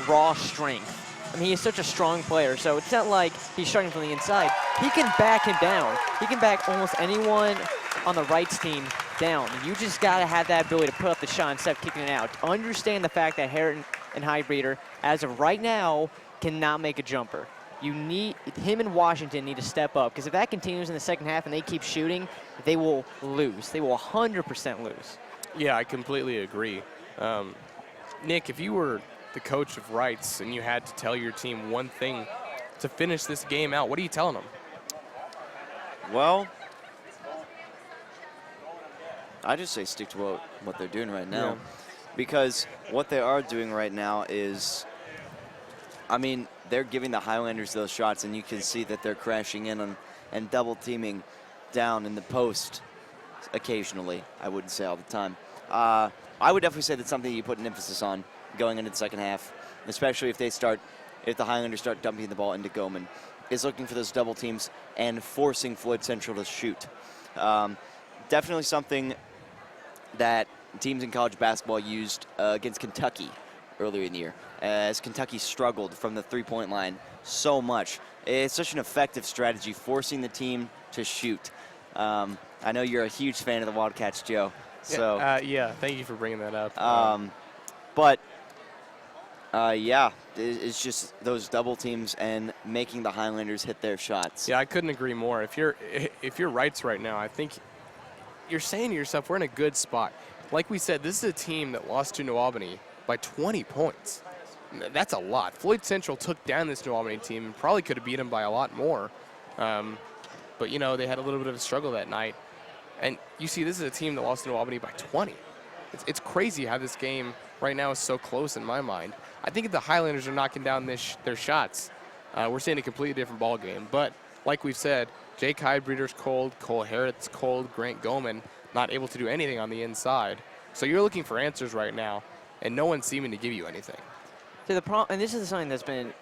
B: raw strength. I mean, he's such a strong player, so it's not like he's starting from the inside. He can back him down. He can back almost anyone on the Reitz team down. You just got to have that ability to put up the shot instead of kicking it out. Understand the fact that Herritt and Highbreeder, as of right now, cannot make a jumper. You need him and Washington need to step up, because if that continues in the second half and they keep shooting, they will lose. They will 100% lose.
A: Yeah, I completely agree. Nick, if you were the coach of Reitz and you had to tell your team one thing to finish this game out, what are you telling them?
C: Well, I just say stick to what they're doing right now.
A: Yeah.
C: Because what they are doing right now is, I mean, they're giving the Highlanders those shots, and you can see that they're crashing in on and double teaming down in the post occasionally. I wouldn't say all the time. I would definitely say that's something you put an emphasis on going into the second half, especially if the Highlanders start dumping the ball into Goman, is looking for those double teams and forcing Floyd Central to shoot. Definitely something that teams in college basketball used against Kentucky earlier in the year, as Kentucky struggled from the three-point line so much. It's such an effective strategy, forcing the team to shoot. I know you're a huge fan of the Wildcats, Joe. So
A: yeah, thank you for bringing that up.
C: Yeah, it's just those double teams and making the Highlanders hit their shots.
A: Yeah, I couldn't agree more. If you're Reitz right now, I think you're saying to yourself, we're in a good spot. Like we said, this is a team that lost to New Albany by 20 points. That's a lot. Floyd Central took down this New Albany team and probably could have beat them by a lot more. But, you know, they had a little bit of a struggle that night. And you see, this is a team that lost to New Albany by 20. It's crazy how this game right now is so close in my mind. I think if the Highlanders are knocking down their shots, we're seeing a completely different ball game. But like we've said, Jake Highbreeder's cold, Cole Herritt's cold, Grant Goman not able to do anything on the inside. So you're looking for answers right now, and no one's seeming to give you anything.
B: So and this is something that's been,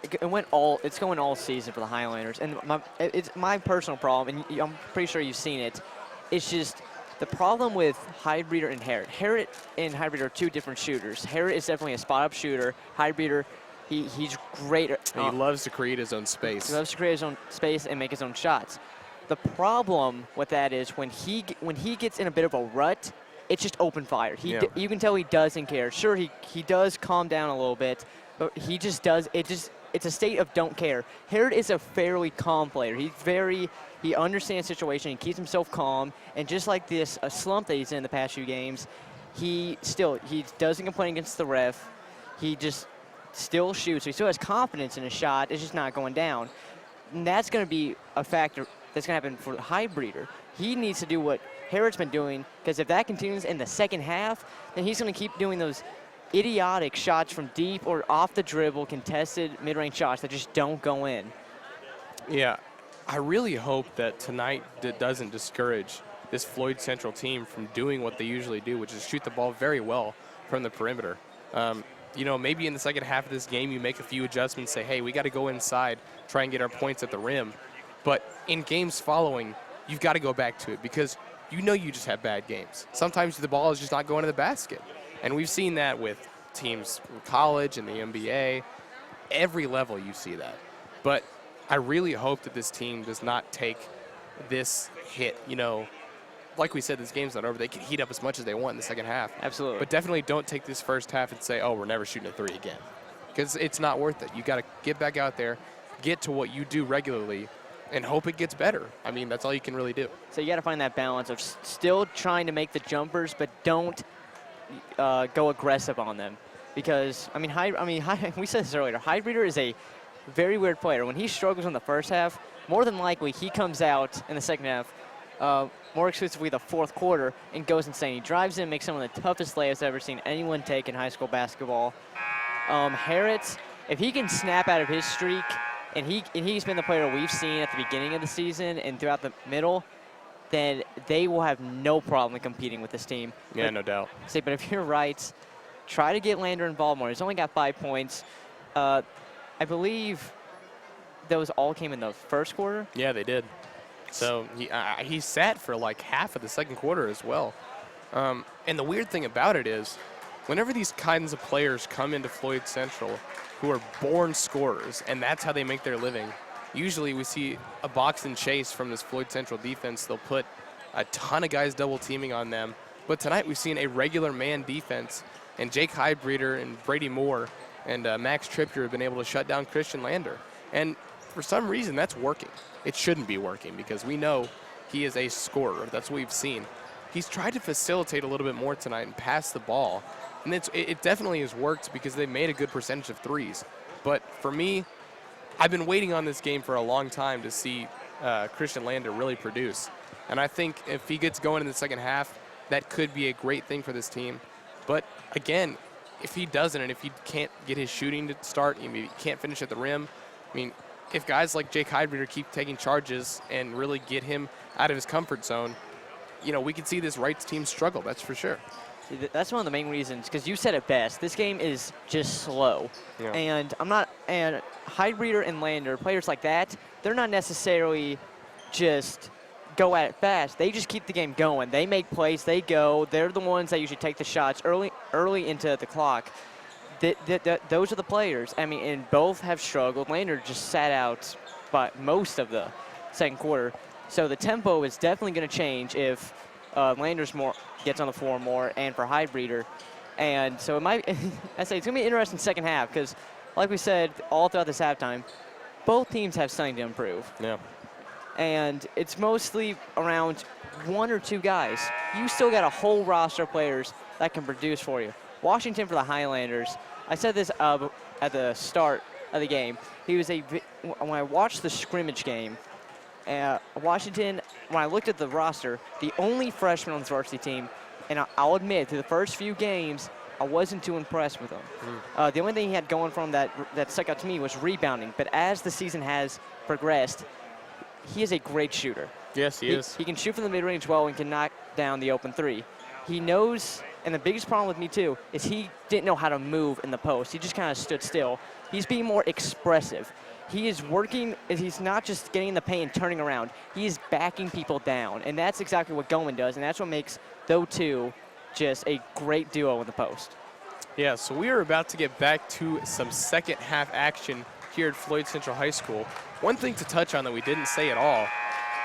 B: it's going all season for the Highlanders, and it's my personal problem, and I'm pretty sure you've seen it. It's just the problem with Highbreeder and Herritt. Herritt and Highbreeder are two different shooters. Herritt is definitely a spot-up shooter. Highbreeder, he's great.
A: He loves to create his own space.
B: He loves to create his own space and make his own shots. The problem with that is when he gets in a bit of a rut, it's just open fire. You can tell he doesn't care. Sure, he does calm down a little bit, but he just does. It's a state of don't care. Herritt is a fairly calm player. He understands the situation. He keeps himself calm, and just like this slump that he's in the past few games, he doesn't complain against the ref. He just still shoots. So he still has confidence in his shot. It's just not going down. And that's going to be a factor that's going to happen for the Highbreeder. He needs to do what Herritt's been doing, because if that continues in the second half, then he's going to keep doing those idiotic shots from deep or off the dribble, contested mid-range shots that just don't go in.
A: Yeah, I really hope that tonight doesn't discourage this Floyd Central team from doing what they usually do, which is shoot the ball very well from the perimeter. You know, maybe in the second half of this game you make a few adjustments, say, hey, we got to go inside, try and get our points at the rim. But in games following, you've got to go back to it, because you know you just have bad games. Sometimes the ball is just not going to the basket. And we've seen that with teams in college and the NBA. Every level you see that. But I really hope that this team does not take this hit. You know, like we said, this game's not over. They can heat up as much as they want in the second half.
B: Absolutely.
A: But definitely don't take this first half and say, oh, we're never shooting a three again. Because it's not worth it. You got to get back out there, get to what you do regularly, and hope it gets better. I mean, that's all you can really do.
B: So you got to find that balance of still trying to make the jumpers, but don't go aggressive on them. Because, I mean, we said this earlier, Highbreeder is a very weird player. When he struggles in the first half, more than likely he comes out in the second half, more exclusively the fourth quarter, and goes insane. He drives in, makes some of the toughest layups I've ever seen anyone take in high school basketball. Herritt, if he can snap out of his streak and he's been the player we've seen at the beginning of the season and throughout the middle, then they will have no problem competing with this team.
A: Yeah,
B: but,
A: no doubt.
B: but if you're right, try to get Lander involved more. He's only got 5 points. I believe those all came in the first quarter.
A: Yeah, they did. So he sat for like half of the second quarter as well. And the weird thing about it is, whenever these kinds of players come into Floyd Central who are born scorers, and that's how they make their living, usually we see a box and chase from this Floyd Central defense. They'll put a ton of guys double teaming on them. But tonight we've seen a regular man defense, and Jake Heidbreeder and Brady Moore and Max Trippier have been able to shut down Christian Lander. And for some reason, that's working. It shouldn't be working because we know he is a scorer. That's what we've seen. He's tried to facilitate a little bit more tonight and pass the ball. And it definitely has worked because they made a good percentage of threes. But for me, I've been waiting on this game for a long time to see Christian Lander really produce. And I think if he gets going in the second half, that could be a great thing for this team. But again, if he doesn't, and if he can't get his shooting to start, he can't finish at the rim, I mean, if guys like Jake Heidbreeder keep taking charges and really get him out of his comfort zone, we could see this Reitz team struggle, that's for sure.
B: That's one of the main reasons, because you said it best. This game is just slow.
A: Yeah.
B: And Heidbreeder and Lander, players like that, they're not necessarily just go at it fast. They just keep the game going. They make plays, they go. They're the ones that usually take the shots early into the clock. Those are the players. And both have struggled. Lander just sat out by most of the second quarter. So the tempo is definitely going to change if Lander's gets on the floor more, and for Heidbreeder. And so it might, I say it's going to be an interesting second half because, like we said, all throughout this halftime, both teams have something to improve.
A: Yeah.
B: And it's mostly around 1 or 2 guys. You still got a whole roster of players that can produce for you. Washington for the Highlanders, I said this at the start of the game. When I watched the scrimmage game, Washington, when I looked at the roster, the only freshman on this varsity team, and I'll admit, through the first few games, I wasn't too impressed with him. The only thing he had going for him that stuck out to me was rebounding. But as the season has progressed, he is a great shooter.
A: Yes, he is.
B: He can shoot from the mid-range well and can knock down the open 3. He knows, and the biggest problem with me too, is he didn't know how to move in the post. He just kind of stood still. He's being more expressive. He is working, he's not just getting in the paint and turning around. He is backing people down, and that's exactly what Goman does, and that's what makes those two just a great duo in the post.
A: Yeah, so we are about to get back to some second half action here at Floyd Central High School. One thing to touch on that we didn't say at all,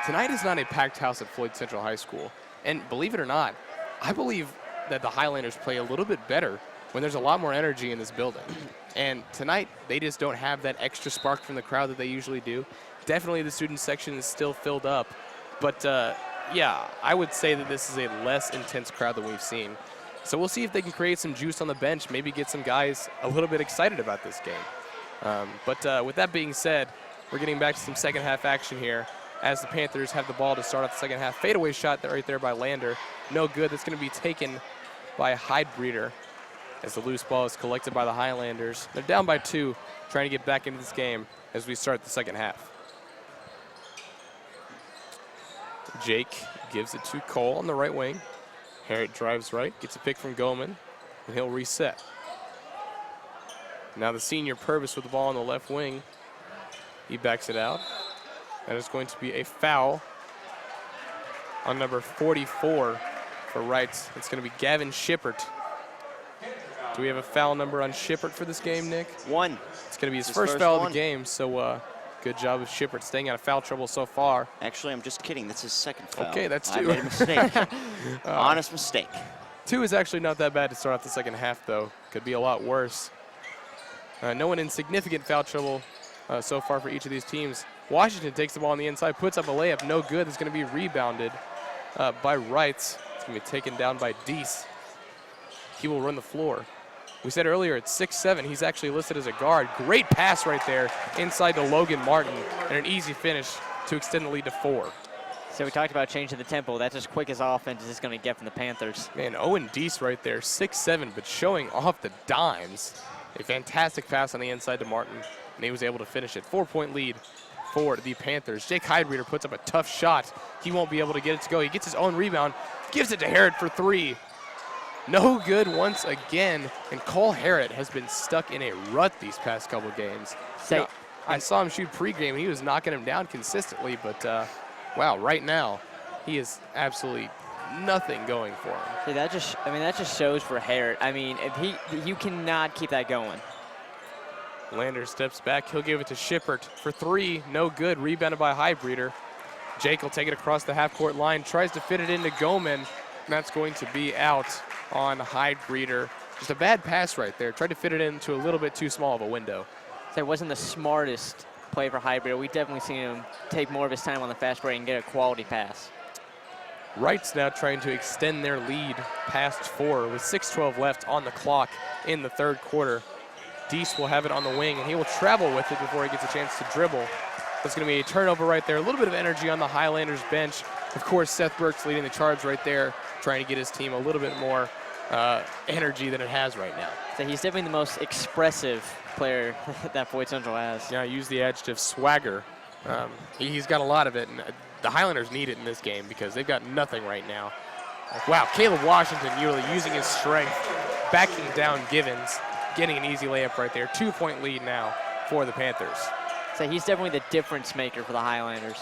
A: tonight is not a packed house at Floyd Central High School. And believe it or not, I believe that the Highlanders play a little bit better when there's a lot more energy in this building. And tonight, they just don't have that extra spark from the crowd that they usually do. Definitely the student section is still filled up. But, yeah, I would say that this is a less intense crowd than we've seen. So we'll see if they can create some juice on the bench, maybe get some guys a little bit excited about this game. But with that being said, we're getting back to some second half action here as the Panthers have the ball to start off the second half. Fadeaway shot right there by Lander. No good. That's going to be taken by Heidbreeder as the loose ball is collected by the Highlanders. They're down by 2, trying to get back into this game as we start the second half. Jake gives it to Cole on the right wing. Harriet drives right, gets a pick from Goman, and he'll reset. Now the senior Purvis with the ball on the left wing. He backs it out. That is going to be a foul on number 44 for Reitz. It's going to be Gavin Shippert. Do we have a foul number on Shippert for this game, Nick?
C: 1.
A: It's going to be his first foul of the game, so good job of Shippert staying out of foul trouble so far.
C: Actually, I'm just kidding. That's his second foul.
A: Okay, that's 2.
C: I made a mistake. Honest mistake.
A: 2 is actually not that bad to start off the second half, though. Could be a lot worse. No one in significant foul trouble so far for each of these teams. Washington takes the ball on the inside, puts up a layup, no good. It's going to be rebounded by Reitz. It's going to be taken down by Deese. He will run the floor. We said earlier at 6'7", he's actually listed as a guard. Great pass right there inside to Logan Martin, and an easy finish to extend the lead to 4.
B: So we talked about changing the tempo. That's as quick as offense is going to get from the Panthers.
A: Man, Owen Deese right there, 6'7", but showing off the dimes. A fantastic pass on the inside to Martin, and he was able to finish it. 4-point lead for the Panthers. Jake Heidreeder puts up a tough shot. He won't be able to get it to go. He gets his own rebound, gives it to Harrod for 3. No good once again, and Cole Harrod has been stuck in a rut these past couple games. I saw him shoot pregame, and he was knocking him down consistently, but wow, right now, he is absolutely nothing going for him.
B: See, that just shows for Harrod. I mean, if you cannot keep that going.
A: Lander steps back. He'll give it to Shippert for 3. No good. Rebounded by Heidreeder. Jake will take it across the half-court line. Tries to fit it into Goman. And that's going to be out on Heidreeder. Just a bad pass right there. Tried to fit it into a little bit too small of a window.
B: So it wasn't the smartest play for Heidreeder. We've definitely seen him take more of his time on the fast break and get a quality pass.
A: Reitz now trying to extend their lead past 4 with 6:12 left on the clock in the third quarter. Deese will have it on the wing, and he will travel with it before he gets a chance to dribble. That's going to be a turnover right there. A little bit of energy on the Highlanders bench. Of course, Seth Burks leading the charge right there, trying to get his team a little bit more energy than it has right now.
B: So he's definitely the most expressive player that Floyd Central has.
A: Yeah, I use the adjective swagger. He's got a lot of it, and the Highlanders need it in this game because they've got nothing right now. Wow, Caleb Washington really using his strength, backing down Givens, getting an easy layup right there. 2-point lead now for the Panthers.
B: So he's definitely the difference maker for the Highlanders.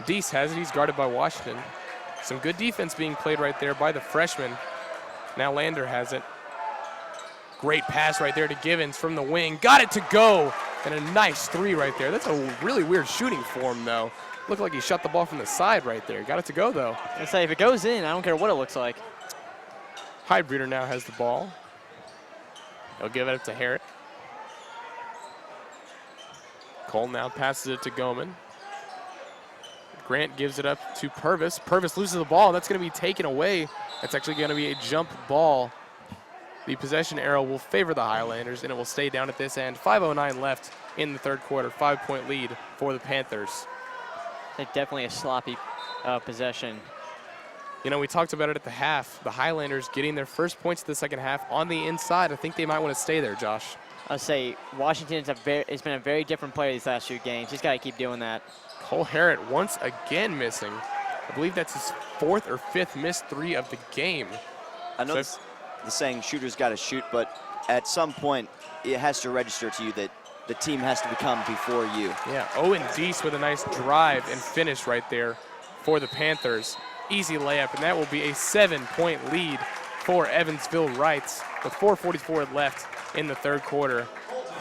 A: Deese has it. He's guarded by Washington. Some good defense being played right there by the freshman. Now Lander has it. Great pass right there to Givens from the wing. Got it to go. And a nice 3 right there. That's a really weird shooting form, though. Looked like he shot the ball from the side right there. Got it to go, though.
B: I say, if it goes in, I don't care what it looks like.
A: Heidreeder now has the ball. He'll give it up to Harrod. Cole now passes it to Goman. Grant gives it up to Purvis. Purvis loses the ball. That's going to be taken away. That's actually going to be a jump ball. The possession arrow will favor the Highlanders, and it will stay down at this end. 5:09 left in the third quarter. 5-point lead for the Panthers.
B: It's definitely a sloppy possession.
A: You know, we talked about it at the half. The Highlanders getting their first points of the second half on the inside. I think they might want to stay there, Josh.
B: I'll say Washington's has been a very different player these last few games. He's got to keep doing that.
A: Cole Harrod once again missing. I believe that's his 4th or 5th missed 3 of the game.
C: I know the saying shooters got to shoot, but at some point it has to register to you that the team has to become before you.
A: Yeah, Owen Deese with a nice drive and finish right there for the Panthers. Easy layup, and that will be a 7-point lead for Evansville Reitz with 4:44 left in the third quarter.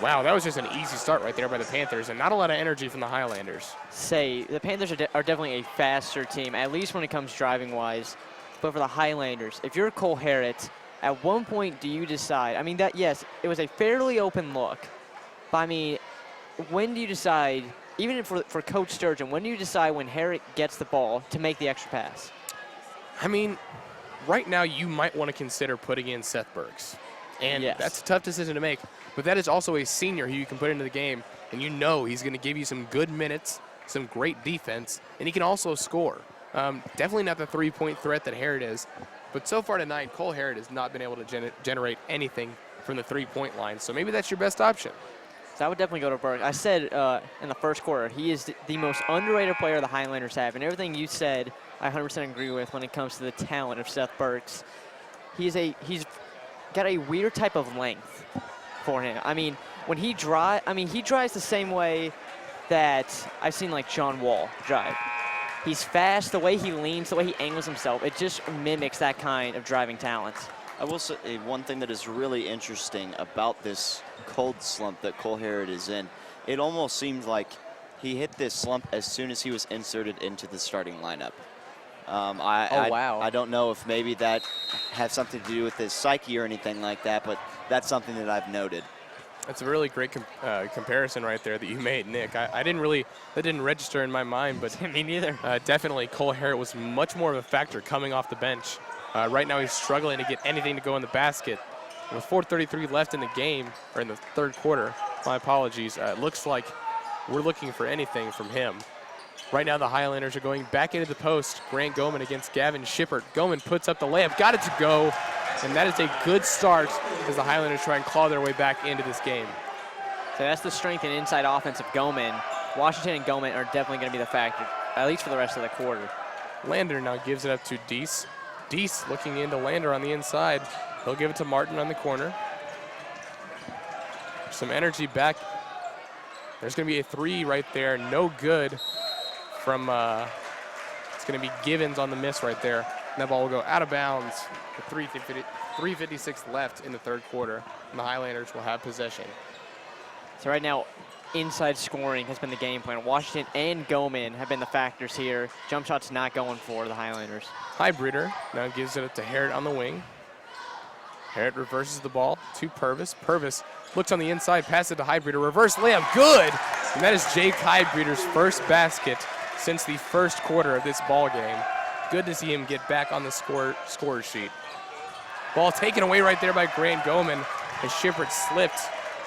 A: Wow, that was just an easy start right there by the Panthers, and not a lot of energy from the Highlanders.
B: Say, the Panthers are definitely a faster team, at least when it comes driving-wise. But for the Highlanders, if you're Cole Harrod, at one point do you decide, I mean, yes, it was a fairly open look, but I mean, when do you decide, even for Coach Sturgeon, when do you decide when Harrod gets the ball to make the extra pass?
A: I mean, right now you might want to consider putting in Seth Burks. And
B: yes,
A: that's a tough decision to make. But that is also a senior who you can put into the game, and you know he's going to give you some good minutes, some great defense, and he can also score. Definitely not the 3-point threat that Harrod is. But so far tonight, Cole Harrod has not been able to generate anything from the 3-point line. So maybe that's your best option.
B: So I would definitely go to Burks. I said in the first quarter, he is the most underrated player the Highlanders have. And everything you said, I 100% agree with when it comes to the talent of Seth Burks. He's got a weird type of length for him. I mean, when he drives, he drives the same way that I've seen like John Wall drive. He's fast, the way he leans, the way he angles himself, it just mimics that kind of driving talent.
C: I will say one thing that is really interesting about this cold slump that Cole Harrod is in, it almost seems like he hit this slump as soon as he was inserted into the starting lineup.
B: Wow.
C: I don't know if maybe that has something to do with his psyche or anything like that, but that's something that I've noted.
A: That's a really great comparison right there that you made, Nick. That didn't register in my mind, but
B: me neither.
A: Definitely Cole Harrod was much more of a factor coming off the bench. Right now he's struggling to get anything to go in the basket. With 4:33 left in the game, or in the third quarter, my apologies, it looks like we're looking for anything from him. Right now the Highlanders are going back into the post. Grant Goman against Gavin Shippert. Goman puts up the layup, got it to go. And that is a good start as the Highlanders try and claw their way back into this game.
B: So that's the strength and inside offense of Goman. Washington and Goman are definitely going to be the factor, at least for the rest of the quarter.
A: Lander now gives it up to Deese. Deese looking into Lander on the inside. He'll give it to Martin on the corner. Some energy back. There's going to be a 3 right there. No good from, it's going to be Givens on the miss right there. And that ball will go out of bounds with 3:56 left in the third quarter. And the Highlanders will have possession.
B: So right now, inside scoring has been the game plan. Washington and Goman have been the factors here. Jump shots not going for the Highlanders.
A: Highbreeder now gives it up to Harrod on the wing. Harrod reverses the ball to Purvis. Purvis looks on the inside, passes it to Highbreeder. Reverse layup, good! And that is Jake Highbreeder's first basket since the first quarter of this ball game. Good to see him get back on the score sheet. Ball taken away right there by Grant Goman as Shippert slipped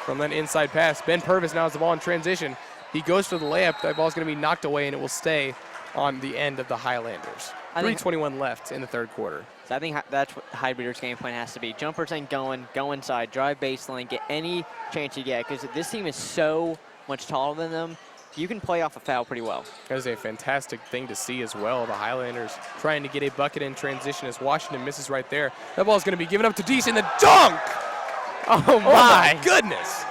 A: from that inside pass. Ben Purvis now has the ball in transition. He goes for the layup. That ball's going to be knocked away, and it will stay on the end of the Highlanders. 3:21 left in the third quarter.
B: So I think that's what Highbreeder's game plan has to be. Jumpers ain't going, go inside, drive baseline, get any chance you get, because this team is so much taller than them. You can play off a foul pretty well.
A: That is a fantastic thing to see as well. The Highlanders trying to get a bucket in transition as Washington misses right there. That ball is going to be given up to Deese in the dunk! Oh my goodness!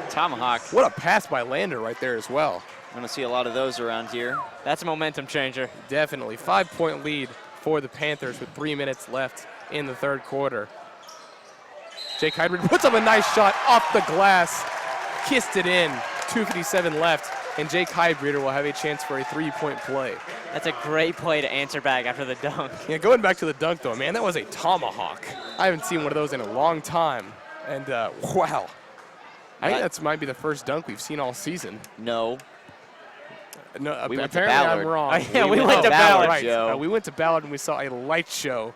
B: Tomahawk.
A: What a pass by Lander right there as well.
C: I'm going to see a lot of those around here.
B: That's a momentum changer.
A: Definitely. 5-point lead for the Panthers with 3 minutes left in the third quarter. Jake Highbreeder puts up a nice shot off the glass. Kissed it in. 2:57 left. And Jake Highbreeder will have a chance for a 3-point play.
B: That's a great play to answer back after the dunk.
A: Yeah, going back to the dunk, though, man, that was a tomahawk. I haven't seen one of those in a long time. And, wow. I think that might be the first dunk we've seen all season.
C: No.
A: No,
C: We went to
A: apparently I'm
C: Ballard.
A: wrong.
B: Yeah, we went to Ballard,
A: Right.
C: Joe.
A: We went to Ballard and we saw a light show.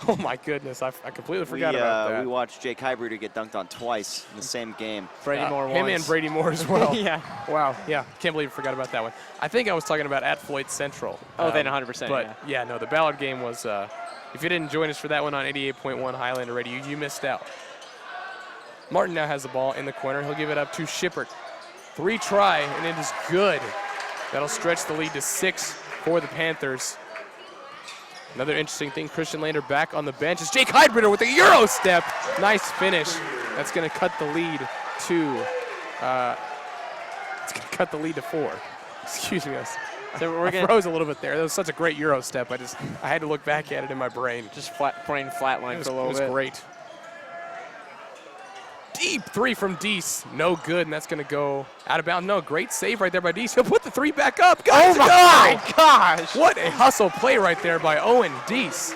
A: Oh, my goodness. I completely forgot about that.
C: We watched Jake Highbreeder get dunked on twice in the same game.
B: Brady Moore
A: Him
B: once.
A: and Brady Moore as well.
B: Yeah.
A: Wow. Yeah. Can't believe I forgot about that one. I think I was talking about at Floyd Central.
B: Oh, then 100%.
A: But, yeah, no, the Ballard game was, if you didn't join us for that one on 88.1 Highlander Radio, you missed out. Martin now has the ball in the corner. He'll give it up to Shippert. 3 try, and it is good. That'll stretch the lead to 6 for the Panthers. Another interesting thing, Christian Lander back on the bench is Jake Highbreeder with a Euro step. Nice finish. That's going to cut the lead to, it's going to cut the lead to 4. Excuse me.
B: So
A: I froze a little bit there. That was such a great Euro step. I had to look back at it in my brain.
B: Just brain flatline for a little
A: It was
B: bit.
A: great. Deep 3 from Deese. No good, and that's going to go out of bounds. No, great save right there by Deese. He'll put the 3 back up. Got
B: Oh my gosh!
A: What a hustle play right there by Owen Deese.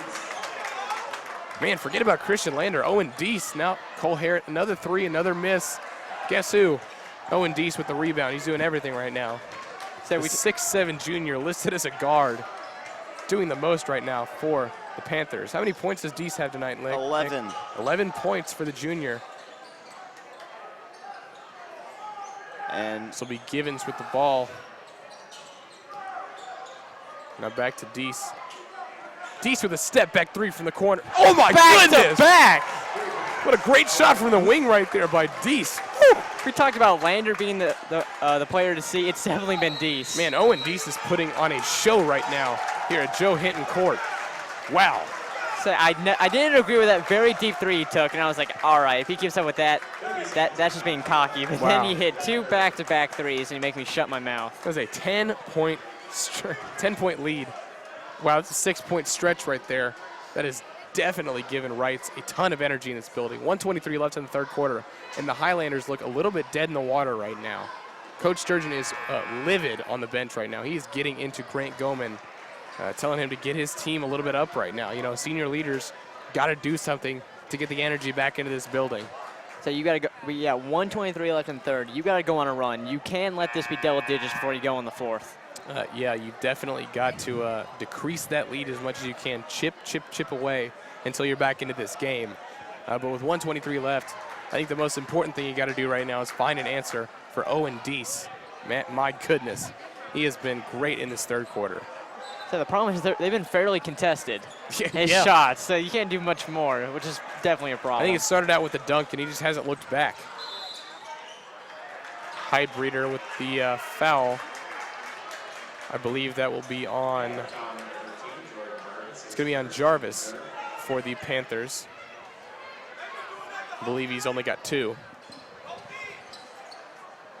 A: Man, forget about Christian Lander. Owen Deese. Now Cole Harrod, another 3, another miss. Guess who? Owen Deese with the rebound. He's doing everything right now. So the 6'7" junior listed as a guard. Doing the most right now for the Panthers. How many points does Deese have tonight, Nick?
C: 11.
A: 11 points for the junior.
C: And
A: This will be Givens with the ball. Now back to Deese. Deese with a step back 3 from the corner. Oh my goodness!
B: Back!
A: What a great shot from the wing right there by Deese.
B: We talked about Lander being the player to see. It's definitely been Deese.
A: Man, Owen Deese is putting on a show right now here at Joe Hinton Court. Wow.
B: So I didn't agree with that very deep 3 he took, and I was like, all right, if he keeps up with that's just being cocky. But
A: Wow.
B: then he hit 2 back-to-back threes, and he make me shut my mouth.
A: That was a 10-point lead. Wow, that's a 6-point stretch right there. That has definitely given Reitz a ton of energy in this building. 1:23 left in the third quarter, and the Highlanders look a little bit dead in the water right now. Coach Sturgeon is livid on the bench right now. He is getting into Grant Goman, telling him to get his team a little bit up right now. You know, senior leaders got to do something to get the energy back into this building.
B: So you got to go. 1:23 left in the third. You got to go on a run. You can let this be double digits before you go in the fourth.
A: Yeah, you've definitely got to decrease that lead as much as you can. Chip away until you're back into this game. But with 1:23 left, I think the most important thing you got to do right now is find an answer for Owen Deese. Man, my goodness, he has been great in this third quarter.
B: So the problem is they've been fairly contested, his
A: Yeah.
B: shots, so you can't do much more, which is definitely a problem.
A: I think it started out with the dunk, and he just hasn't looked back. Heidbreeder with the foul. I believe that will be on, it's going to be on Jarvis for the Panthers. I believe he's only got 2.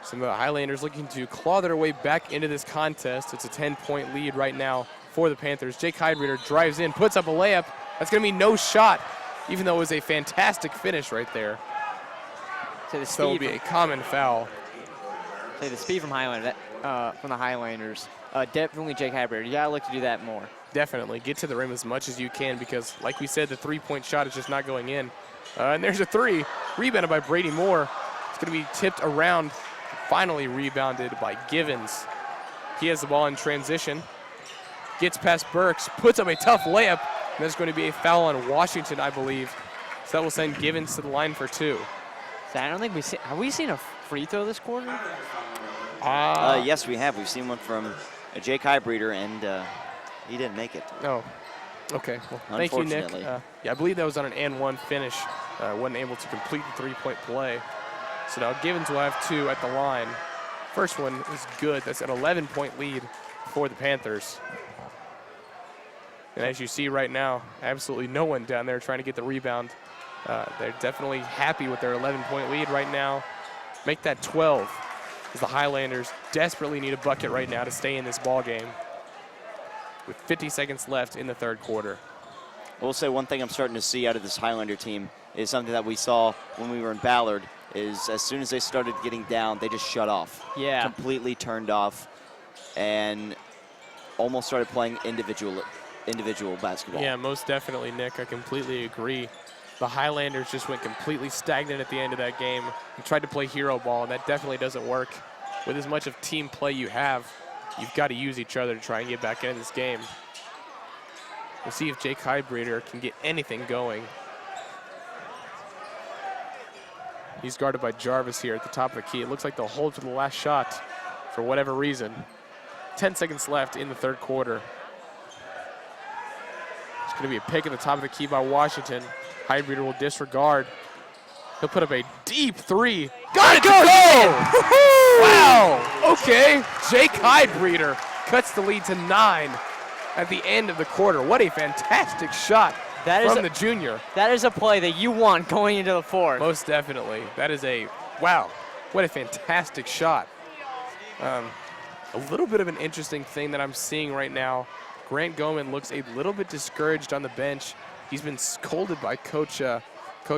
A: Some of the Highlanders looking to claw their way back into this contest. It's a 10-point lead right now for the Panthers. Jake Heidbreeder drives in, puts up a layup. That's going to be no shot, even though it was a fantastic finish right there.
B: So the
A: So it will be a common foul.
B: the speed from from the Highlanders, definitely Jake Heidbreeder. You gotta look to do that more.
A: Definitely. Get to the rim as much as you can because, like we said, the three-point shot is just not going in. And there's a 3. Rebounded by Brady Moore. It's going to be tipped around. Finally rebounded by Givens. He has the ball in transition. Gets past Burks. Puts up a tough layup. And there's going to be a foul on Washington, I believe. So that will send Givens to the line for 2.
B: So I don't think have we seen a free throw this quarter?
C: Yes, we have. We've seen one from Jake Heidbreeder, and he didn't make it.
A: Oh, okay. Well, thank you, Nick.
C: Unfortunately.
A: Yeah, I believe that was on an and-1 finish. Wasn't able to complete the three-point play. So now Givens will have 2 at the line. First one is good. That's an 11-point lead for the Panthers. And as you see right now, absolutely no one down there trying to get the rebound. They're definitely happy with their 11-point lead right now. Make that 12, as the Highlanders desperately need a bucket right now to stay in this ball game. With 50 seconds left in the third quarter.
C: I will say one thing I'm starting to see out of this Highlander team is something that we saw when we were in Ballard, is as soon as they started getting down, they just shut off.
B: Yeah.
C: Completely turned off and almost started playing individual basketball.
A: Yeah, most definitely, Nick. I completely agree. The Highlanders just went completely stagnant at the end of that game and tried to play hero ball, and that definitely doesn't work. With as much of team play you have, you've got to use each other to try and get back into this game. We'll see if Jake Heidbreeder can get anything going. He's guarded by Jarvis here at the top of the key. It looks like they'll hold for the last shot for whatever reason. 10 seconds left in the third quarter. It's going to be a pick at the top of the key by Washington. Heidbreeder will disregard. He'll put up a deep 3. Got it to go! Wow! Okay, Jake Heidbreeder cuts the lead to 9 at the end of the quarter. What a fantastic shot from the junior.
B: That is a play that you want going into the fourth.
A: Most definitely. That is wow, what a fantastic shot. A little bit of an interesting thing that I'm seeing right now. Grant Goman looks a little bit discouraged on the bench. He's been scolded by Coach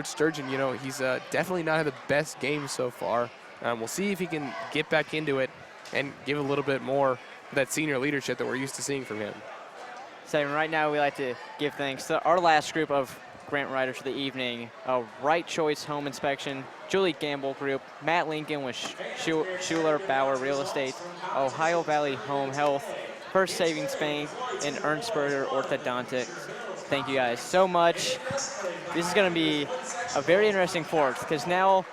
A: Sturgeon. You know, he's definitely not had the best game so far. We'll see if he can get back into it and give a little bit more of that senior leadership that we're used to seeing from him.
B: So right now we like to give thanks to our last group of grant writers for the evening. Right Choice Home Inspection, Julie Gamble Group, Matt Lincoln with Schuler Bauer Real Estate, Ohio Valley Home Health, First Savings Bank, and Ernstberger Orthodontics. Thank you guys so much. This is going to be a very interesting fourth because now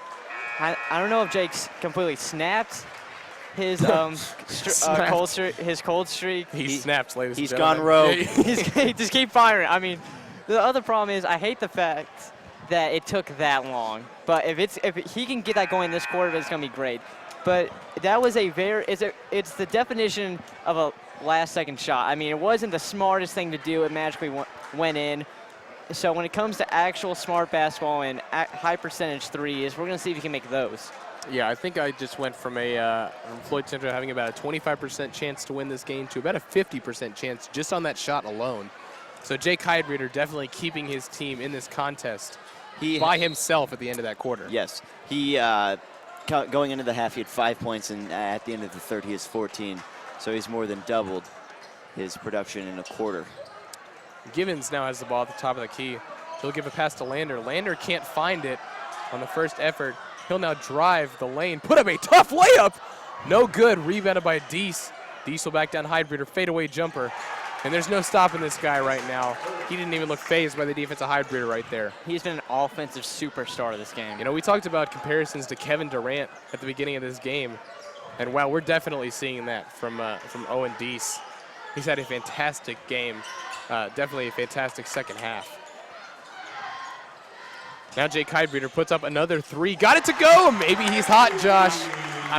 B: I don't know if Jake's completely snapped his cold streak.
A: He snaps, ladies and
C: He's
A: gentlemen.
C: gone rogue.
B: He just keep firing. I mean, the other problem is I hate the fact that it took that long. But if he can get that going this quarter, it's gonna be great. But that was it's the definition of a last-second shot. I mean, it wasn't the smartest thing to do. It magically went in. So when it comes to actual smart basketball and high percentage threes, we're gonna see if he can make those.
A: Yeah, I think I just went from from Floyd Central having about a 25% chance to win this game to about a 50% chance just on that shot alone. So Jake Heidbreeder definitely keeping his team in this contest by himself at the end of that quarter.
C: Yes. He, going into the half, he had 5 points, and at the end of the third, he has 14. So he's more than doubled his production in a quarter.
A: Givens now has the ball at the top of the key. He'll give a pass to Lander. Lander can't find it on the first effort. He'll now drive the lane, put up a tough layup. No good, rebounded by Deese. Deese will back down Heidbreeder, fadeaway jumper. And there's no stopping this guy right now. He didn't even look fazed by the defense of Heidbreeder right there.
B: He's been an offensive superstar of this game.
A: You know, we talked about comparisons to Kevin Durant at the beginning of this game. And wow, we're definitely seeing that from Owen Deese. He's had a fantastic game. Definitely a fantastic second half. Now Jake Heidbreeder puts up another 3. Got it to go. Maybe he's hot, Josh.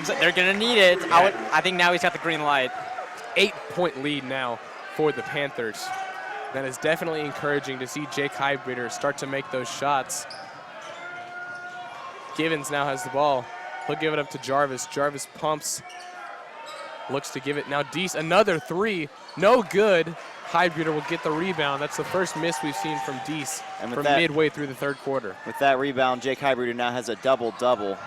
B: They're going to need it. I think now he's got the green light.
A: 8-point lead now for the Panthers. That is definitely encouraging to see Jake Heidbreeder start to make those shots. Givens now has the ball. He'll give it up to Jarvis. Jarvis pumps. Looks to give it. Now Deese, another 3. No good. Heidbreeder will get the rebound. That's the first miss we've seen from Deese from midway through the third quarter.
C: With that rebound, Jake Heidbreeder now has a double-double.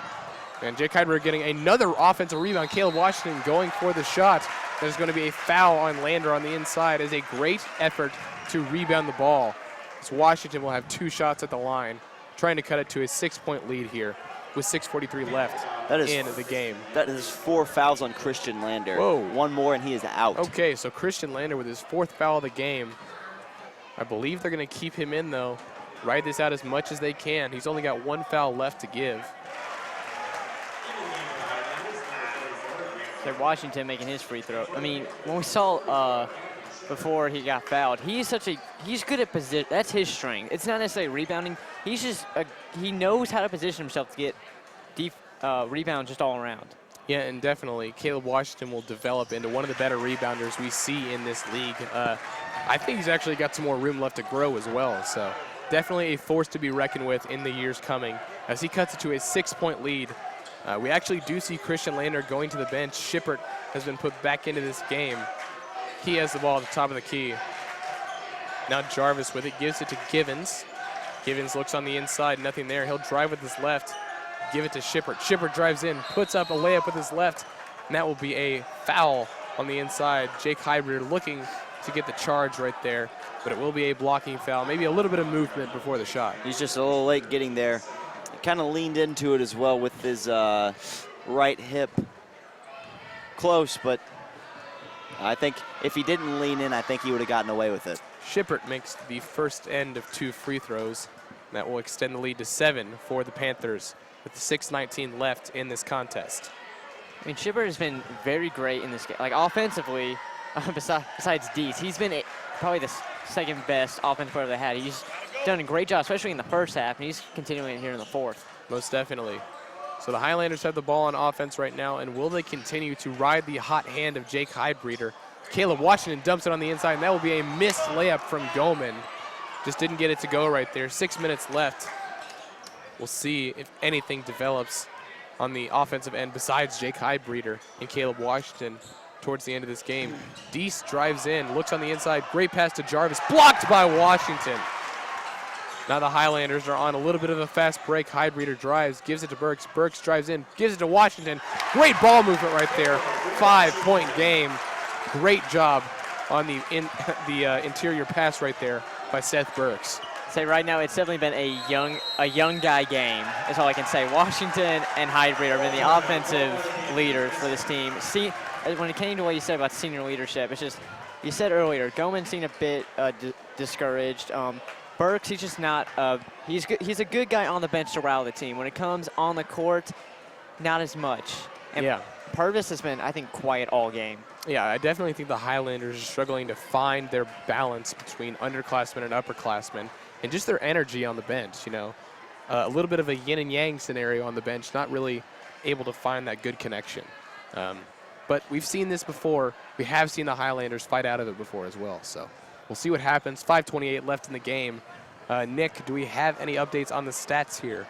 A: And Jake Heidbreeder getting another offensive rebound. Caleb Washington going for the shot. There's going to be a foul on Lander on the inside as a great effort to rebound the ball. As Washington will have 2 shots at the line, trying to cut it to a 6-point lead here with 6:43 left in the game.
C: That is 4 fouls on Christian Lander.
A: Whoa.
C: 1 more and he is out.
A: Okay, so Christian Lander with his 4th foul of the game. I believe they're going to keep him in, though. Ride this out as much as they can. He's only got 1 foul left to give.
B: So Washington making his free throw. I mean, when we saw before he got fouled, he's good at position. That's his strength. It's not necessarily rebounding. He's just he knows how to position himself to get deep rebounds just all around.
A: Yeah, and definitely Caleb Washington will develop into one of the better rebounders we see in this league. I think he's actually got some more room left to grow as well. So definitely a force to be reckoned with in the years coming as he cuts it to a 6-point lead. We actually do see Christian Lander going to the bench. Shippert has been put back into this game. He has the ball at the top of the key. Now Jarvis with it, gives it to Givens. Givens looks on the inside, nothing there. He'll drive with his left, give it to Shippert. Shippert drives in, puts up a layup with his left, and that will be a foul on the inside. Jake Heidbreeder looking to get the charge right there, but it will be a blocking foul. Maybe a little bit of movement before the shot.
C: He's just a little late getting there. He kind of leaned into it as well with his right hip. Close, but I think if he didn't lean in, I think he would have gotten away with it.
A: Shippert makes the first end of 2 free throws. That will extend the lead to 7 for the Panthers with 6:19 left in this contest.
B: I mean, Shippert has been very great in this game. Like offensively, besides Deese, he's been probably the second best offensive player they had. He's done a great job, especially in the first half, and he's continuing it here in the fourth.
A: Most definitely. So the Highlanders have the ball on offense right now, and will they continue to ride the hot hand of Jake Heidbreeder? Caleb Washington dumps it on the inside, and that will be a missed layup from Goman. Just didn't get it to go right there. 6 minutes left. We'll see if anything develops on the offensive end besides Jake Heidbreeder and Caleb Washington towards the end of this game. Deese drives in, looks on the inside. Great pass to Jarvis, blocked by Washington. Now the Highlanders are on a little bit of a fast break. Heidbreeder drives, gives it to Burks. Burks drives in, gives it to Washington. Great ball movement right there. 5-point game. Great job on the interior pass right there by Seth Burks.
B: Say right now it's definitely been a young guy game. That's all I can say. Washington and Heidbreeder have been the offensive leaders for this team. See, when it came to what you said about senior leadership, it's just, you said earlier, Goman seemed a bit discouraged. Burks, he's just not, he's a good guy on the bench to rally the team. When it comes on the court, not as much. And
A: yeah.
B: Purvis has been, I think, quiet all game.
A: Yeah, I definitely think the Highlanders are struggling to find their balance between underclassmen and upperclassmen and just their energy on the bench, you know. A little bit of a yin and yang scenario on the bench, not really able to find that good connection. But we've seen this before. We have seen the Highlanders fight out of it before as well. So we'll see what happens. 5:28 left in the game. Nick, do we have any updates on the stats here?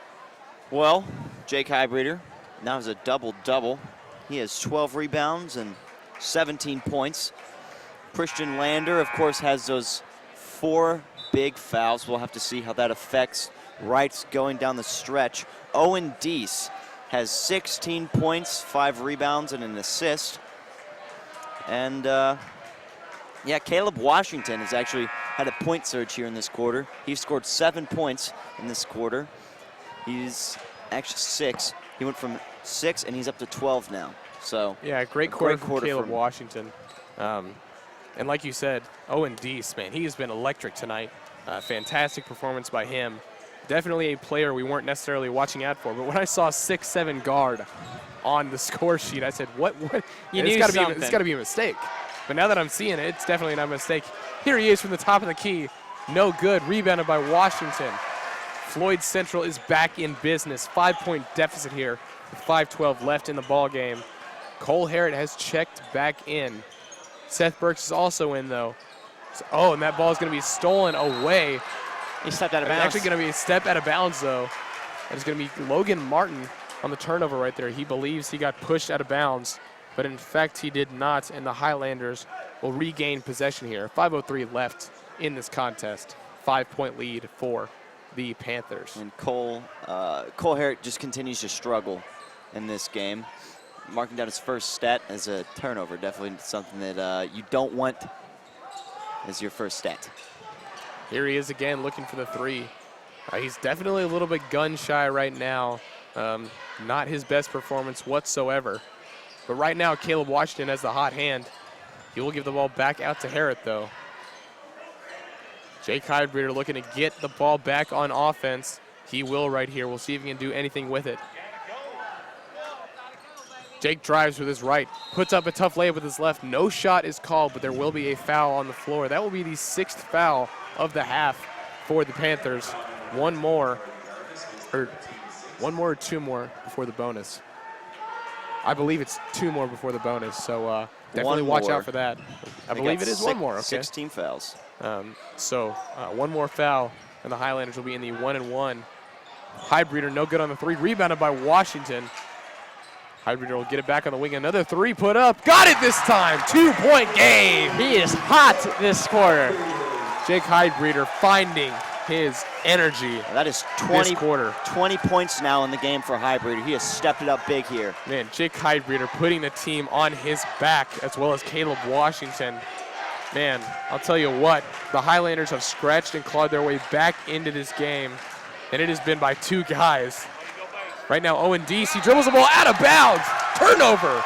C: Well, Jake Heidbreeder now has a double-double. He has 12 rebounds and 17 points. Christian Lander, of course, has those 4 big fouls. We'll have to see how that affects Reitz going down the stretch. Owen Deese has 16 points, 5 rebounds, and an assist. And, yeah, Caleb Washington has actually had a point surge here in this quarter. He's scored 7 points in this quarter. He's actually 6. He went from 6, and he's up to 12 now. So
A: yeah, great quarter from Caleb Washington. And like you said, Owen Deese, man, he has been electric tonight. Fantastic performance by him. Definitely a player we weren't necessarily watching out for. But when I saw 6'7" guard on the score sheet, I said, what?
B: You
A: it's
B: knew
A: gotta
B: something.
A: It's got to be a mistake. But now that I'm seeing it, it's definitely not a mistake. Here he is from the top of the key. No good. Rebounded by Washington. Floyd Central is back in business. 5-point deficit here with 5:12 left in the ball game. Cole Harrod has checked back in. Seth Burks is also in, though. So, and that ball is going to be stolen away.
B: He stepped out of
A: It's
B: bounds.
A: actually going to be a step out of bounds, though. And it's going to be Logan Martin on the turnover right there. He believes he got pushed out of bounds, but in fact he did not, and the Highlanders will regain possession here. 5:03 left in this contest. 5-point lead for the Panthers.
C: And Cole Harrod just continues to struggle in this game. Marking down his first stat as a turnover, definitely something that you don't want as your first stat.
A: Here he is again looking for the three. He's definitely a little bit gun shy right now. Not his best performance whatsoever. But right now, Caleb Washington has the hot hand. He will give the ball back out to Harrod, though. Jake Heidbreeder looking to get the ball back on offense. He will right here. We'll see if he can do anything with it. Jake drives with his right, puts up a tough layup with his left. No shot is called, but there will be a foul on the floor. That will be the 6th foul of the half for the Panthers. One more or two more before the bonus. I believe it's 2 more before the bonus, so definitely watch out for that. I believe it is 1 more. Okay.
C: 16 fouls.
A: So 1 more foul, and the Highlanders will be in the 1-and-1. Heidbreeder no good on the 3, rebounded by Washington. Heidbreeder will get it back on the wing. Another 3 put up. Got it this time. 2-point game.
B: He is hot this quarter.
A: Jake Heidbreeder finding his energy.
C: That is
A: this quarter.
C: 20 points now in the game for Heidbreeder. He has stepped it up big here.
A: Man, Jake Heidbreeder putting the team on his back, as well as Caleb Washington. Man, I'll tell you what, the Highlanders have scratched and clawed their way back into this game, and it has been by 2 guys. Right now, Owen Deese, he dribbles the ball out of bounds. Turnover.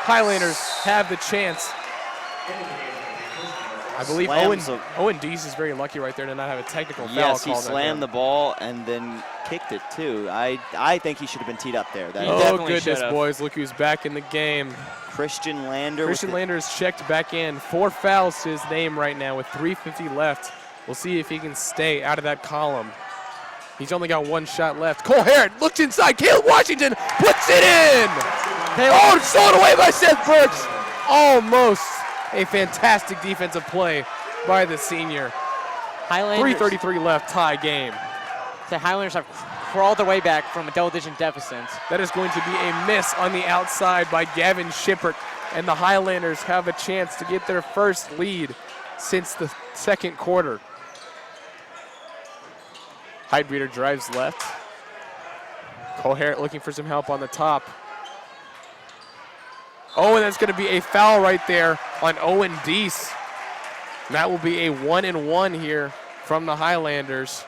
A: Highlanders have the chance. I believe Owen Deese is very lucky right there to not have a technical foul
C: Yes, he
A: called.
C: slammed the ball and then kicked it too. I think he should have been teed up there.
A: Oh,
B: definitely
A: goodness,
B: should've.
A: boys. Look who's back in the game.
C: Christian Lander.
A: Christian Lander is checked back in. 4 fouls to his name right now with 3:50 left. We'll see if he can stay out of that column. He's only got 1 shot left. Cole Harrod looks inside. Caleb Washington puts it in. Oh, it's stolen away by Seth Brooks. Almost a fantastic defensive play by the senior.
B: Highlanders,
A: 3:33 left, tie game.
B: the Highlanders have crawled their way back from a double-digit deficit.
A: That is going to be a miss on the outside by Gavin Shippert, and the Highlanders have a chance to get their first lead since the 2nd quarter. Heidbreeder drives left. Cole Harrod looking for some help on the top. Oh, and that's going to be a foul right there on Owen Deese. And that will be a 1-and-1 here from the Highlanders.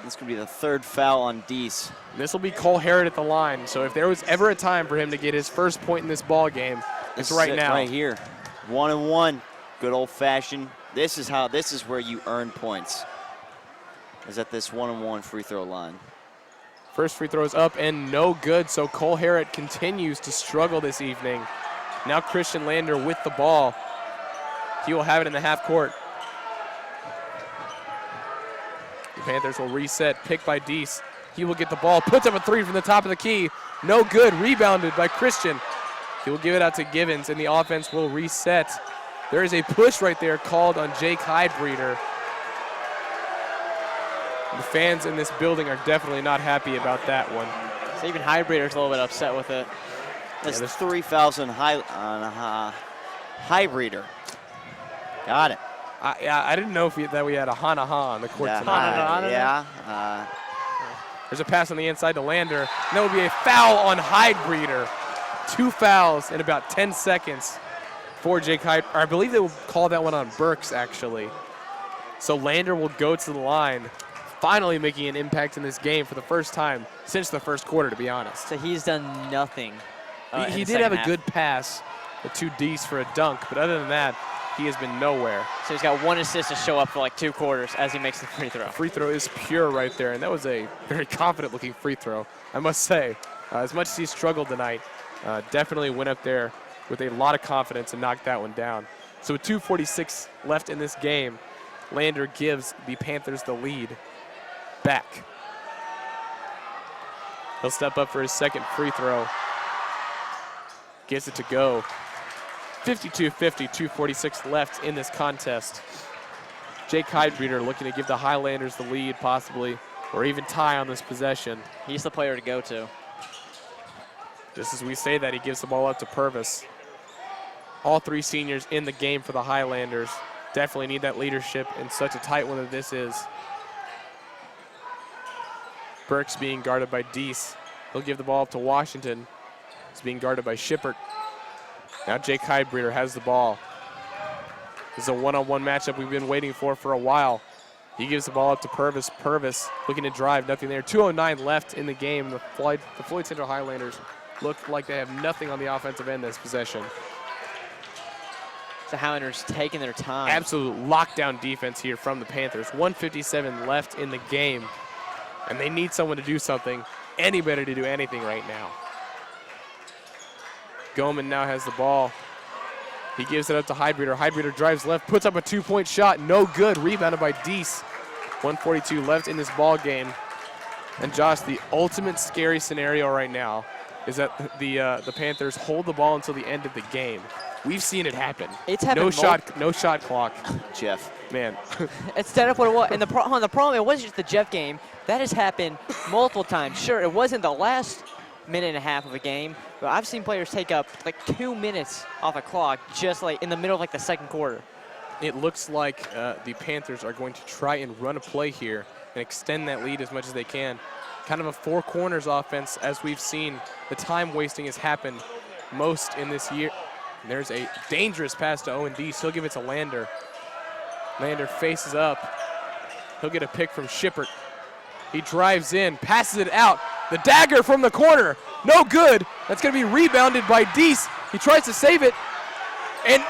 C: This could be the 3rd foul on Deese.
A: This will be Cole Harrod at the line. So if there was ever a time for him to get his first point in this ball game, it's right now.
C: Right here. 1-and-1. Good old-fashioned. This is where you earn points. Is at this 1-and-1 free throw line.
A: First free throw is up and no good, so Cole Harrod continues to struggle this evening. Now Christian Lander with the ball. He will have it in the half court. The Panthers will reset, picked by Deese. He will get the ball, puts up a 3 from the top of the key. No good, rebounded by Christian. He will give it out to Givens, and the offense will reset. There is a push right there called on Jake Heidbreeder. The fans in this building are definitely not happy about that one.
B: So even Heidbreeder's a little bit upset with it.
C: There's 3 fouls on Heidbreeder. Got it.
A: I didn't know that we had a ha on the court tonight. There's a pass on the inside to Lander. And that will be a foul on Heidbreeder. 2 fouls in about 10 seconds for Jake Heidbreeder. I believe they will call that one on Burks, actually. So Lander will go to the line, finally making an impact in this game for the first time since the 1st quarter, to be honest.
B: So he's done nothing.
A: He did have a good pass to Deese for a dunk, but other than that, he has been nowhere.
B: So he's got 1 assist to show up for like 2 quarters as he makes the free throw.
A: Free throw is pure right there, and that was a very confident-looking free throw, I must say. As much as he struggled tonight, definitely went up there with a lot of confidence and knocked that one down. So with 2:46 left in this game, Lander gives the Panthers the lead back. He'll step up for his second free throw. Gets it to go. 52-50, 2:46 left in this contest. Jake Heidbreeder looking to give the Highlanders the lead possibly, or even tie on this possession.
B: He's the player to go to.
A: Just as we say that, he gives the ball up to Purvis. All three seniors in the game for the Highlanders. Definitely need that leadership in such a tight one that this is. Burks being guarded by Deese. He'll give the ball up to Washington. He's being guarded by Shippert. Now Jake Heidbreeder has the ball. This is a one-on-one matchup we've been waiting for a while. He gives the ball up to Purvis. Purvis looking to drive, nothing there. 2:09 left in the game. The Floyd Central Highlanders look like they have nothing on the offensive end this possession.
B: The Highlanders taking their time.
A: Absolute lockdown defense here from the Panthers. 1:57 left in the game, and they need someone to do something. Anybody to do anything right now. Goman now has the ball. He gives it up to Heidbreeder. Heidbreeder drives left, puts up a two-point shot. No good. Rebounded by Deese. 1:42 left in this ball game. And Josh, the ultimate scary scenario right now is that the Panthers hold the ball until the end of the game. We've seen it happen.
B: It's happened.
A: No shot clock.
C: Jeff.
A: Man.
B: Instead of what it was, and the problem, it wasn't just the Jeff game. That has happened multiple times. Sure, it wasn't the last minute and a half of a game, but I've seen players take up like 2 minutes off a clock just like in the middle of like the second quarter.
A: It looks like the Panthers are going to try and run a play here and extend that lead as much as they can. Kind of a four corners offense, as we've seen. The time wasting has happened most in this year. And there's a dangerous pass to Owen Deese. He'll give it to Lander. Lander faces up. He'll get a pick from Shippert. He drives in, passes it out. The dagger from the corner, no good. That's going to be rebounded by Deese. He tries to save it, and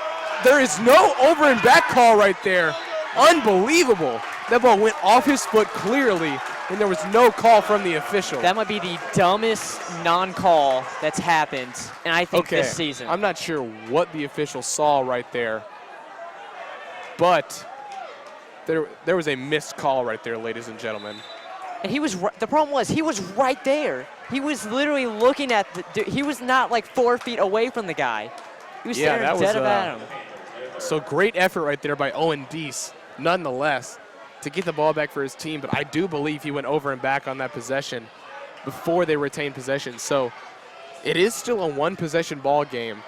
A: there is no over and back call right there. Unbelievable. That ball went off his foot clearly, and there was no call from the official.
B: That might be the dumbest non-call that's happened, and I think this season.
A: I'm not sure what the official saw right there, but there was a missed call right there, ladies and gentlemen.
B: And he was, the problem was, he was right there. He was literally looking at he was not like 4 feet away from the guy. He was staring dead at him.
A: So great effort right there by Owen Deese, nonetheless, to get the ball back for his team. But I do believe he went over and back on that possession before they retained possession. So it is still a one-possession ball game.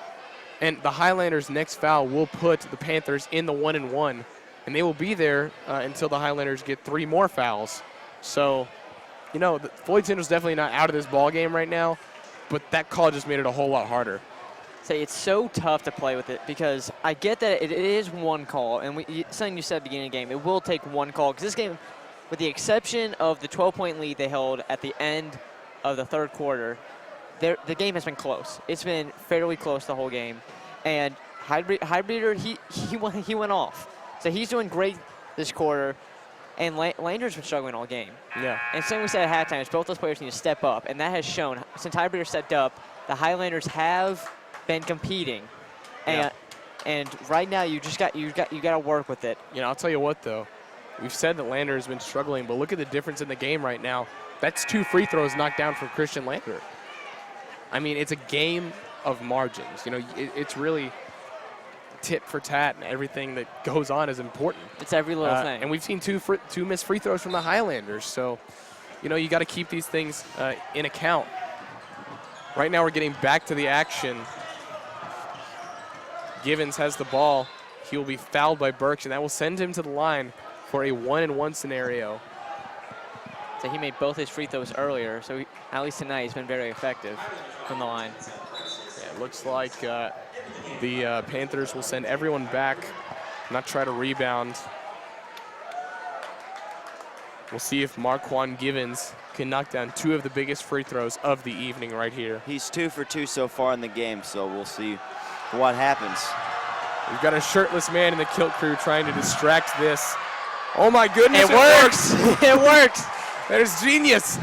A: And the Highlanders' next foul will put the Panthers in the 1-and-1. And they will be there until the Highlanders get 3 more fouls. So, you know, Floyd Central's definitely not out of this ball game right now, but that call just made it a whole lot harder.
B: Say it's so tough to play with it because I get that it is one call, and something you said at the beginning of the game, it will take one call because this game, with the exception of the 12-point lead they held at the end of the third quarter, the game has been close. It's been fairly close the whole game, and Heidbreeder, he went off. So he's doing great this quarter. And Lander's been struggling all game.
A: Yeah.
B: And same we said at halftime is both those players need to step up, and that has shown since Heidbreeder stepped up, the Highlanders have been competing. And right now you got to work with it.
A: You know, I'll tell you what though, we've said that Lander has been struggling, but look at the difference in the game right now. That's 2 free throws knocked down from Christian Lander. I mean, it's a game of margins. You know, it's really tit for tat, and everything that goes on is important.
B: It's every little thing.
A: And we've seen two missed free throws from the Highlanders. So, you know, you got to keep these things in account. Right now we're getting back to the action. Givens has the ball. He will be fouled by Burks, and that will send him to the line for a 1-and-1 scenario.
B: So he made both his free throws earlier, so at least tonight he's been very effective from the line.
A: Yeah, it looks like the Panthers will send everyone back, not try to rebound. We'll see if Marquand Givens can knock down 2 of the biggest free throws of the evening right here.
C: He's 2 for 2 so far in the game, so we'll see what happens.
A: We've got a shirtless man in the kilt crew trying to distract this. Oh my goodness,
B: it works. It works.
A: That is genius.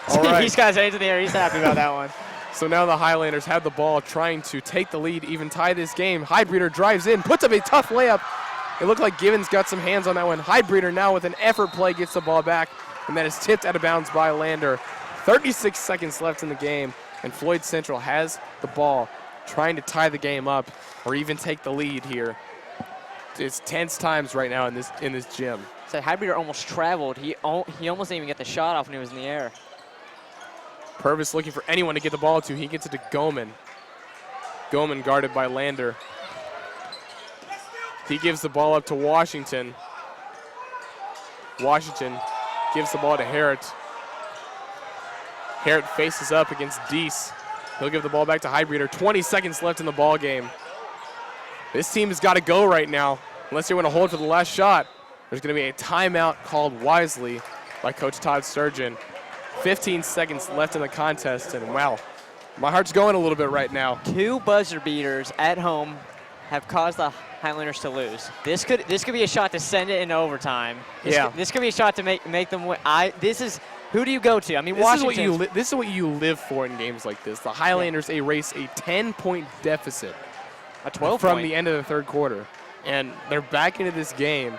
A: All right.
B: He's got his hands in the air. He's happy about that one.
A: So now the Highlanders have the ball, trying to take the lead, even tie this game. Highbreeder drives in, puts up a tough layup. It looked like Givens got some hands on that one. Highbreeder now with an effort play gets the ball back, and that is tipped out of bounds by Lander. 36 seconds left in the game, and Floyd Central has the ball, trying to tie the game up or even take the lead here. It's tense times right now in this gym.
B: So Highbreeder almost traveled. He almost didn't even get the shot off when he was in the air.
A: Purvis looking for anyone to get the ball to. He gets it to Goman. Goman guarded by Lander. He gives the ball up to Washington. Washington gives the ball to Harrett. Harrett faces up against Deese. He'll give the ball back to Highbreeder. 20 seconds left in the ball game. This team has got to go right now, unless they want to hold for the last shot. There's going to be a timeout called wisely by Coach Todd Sturgeon. 15 seconds left in the contest, and wow, my heart's going a little bit right now.
B: 2 buzzer beaters at home have caused the Highlanders to lose. This could be a shot to send it into overtime. This could be a shot to make them win. Who do you go to? I mean, Washington.
A: This is what you live for in games like this. The Highlanders erase a 10-point deficit.
B: A 12
A: from
B: point.
A: the end of the third quarter, and they're back into this game.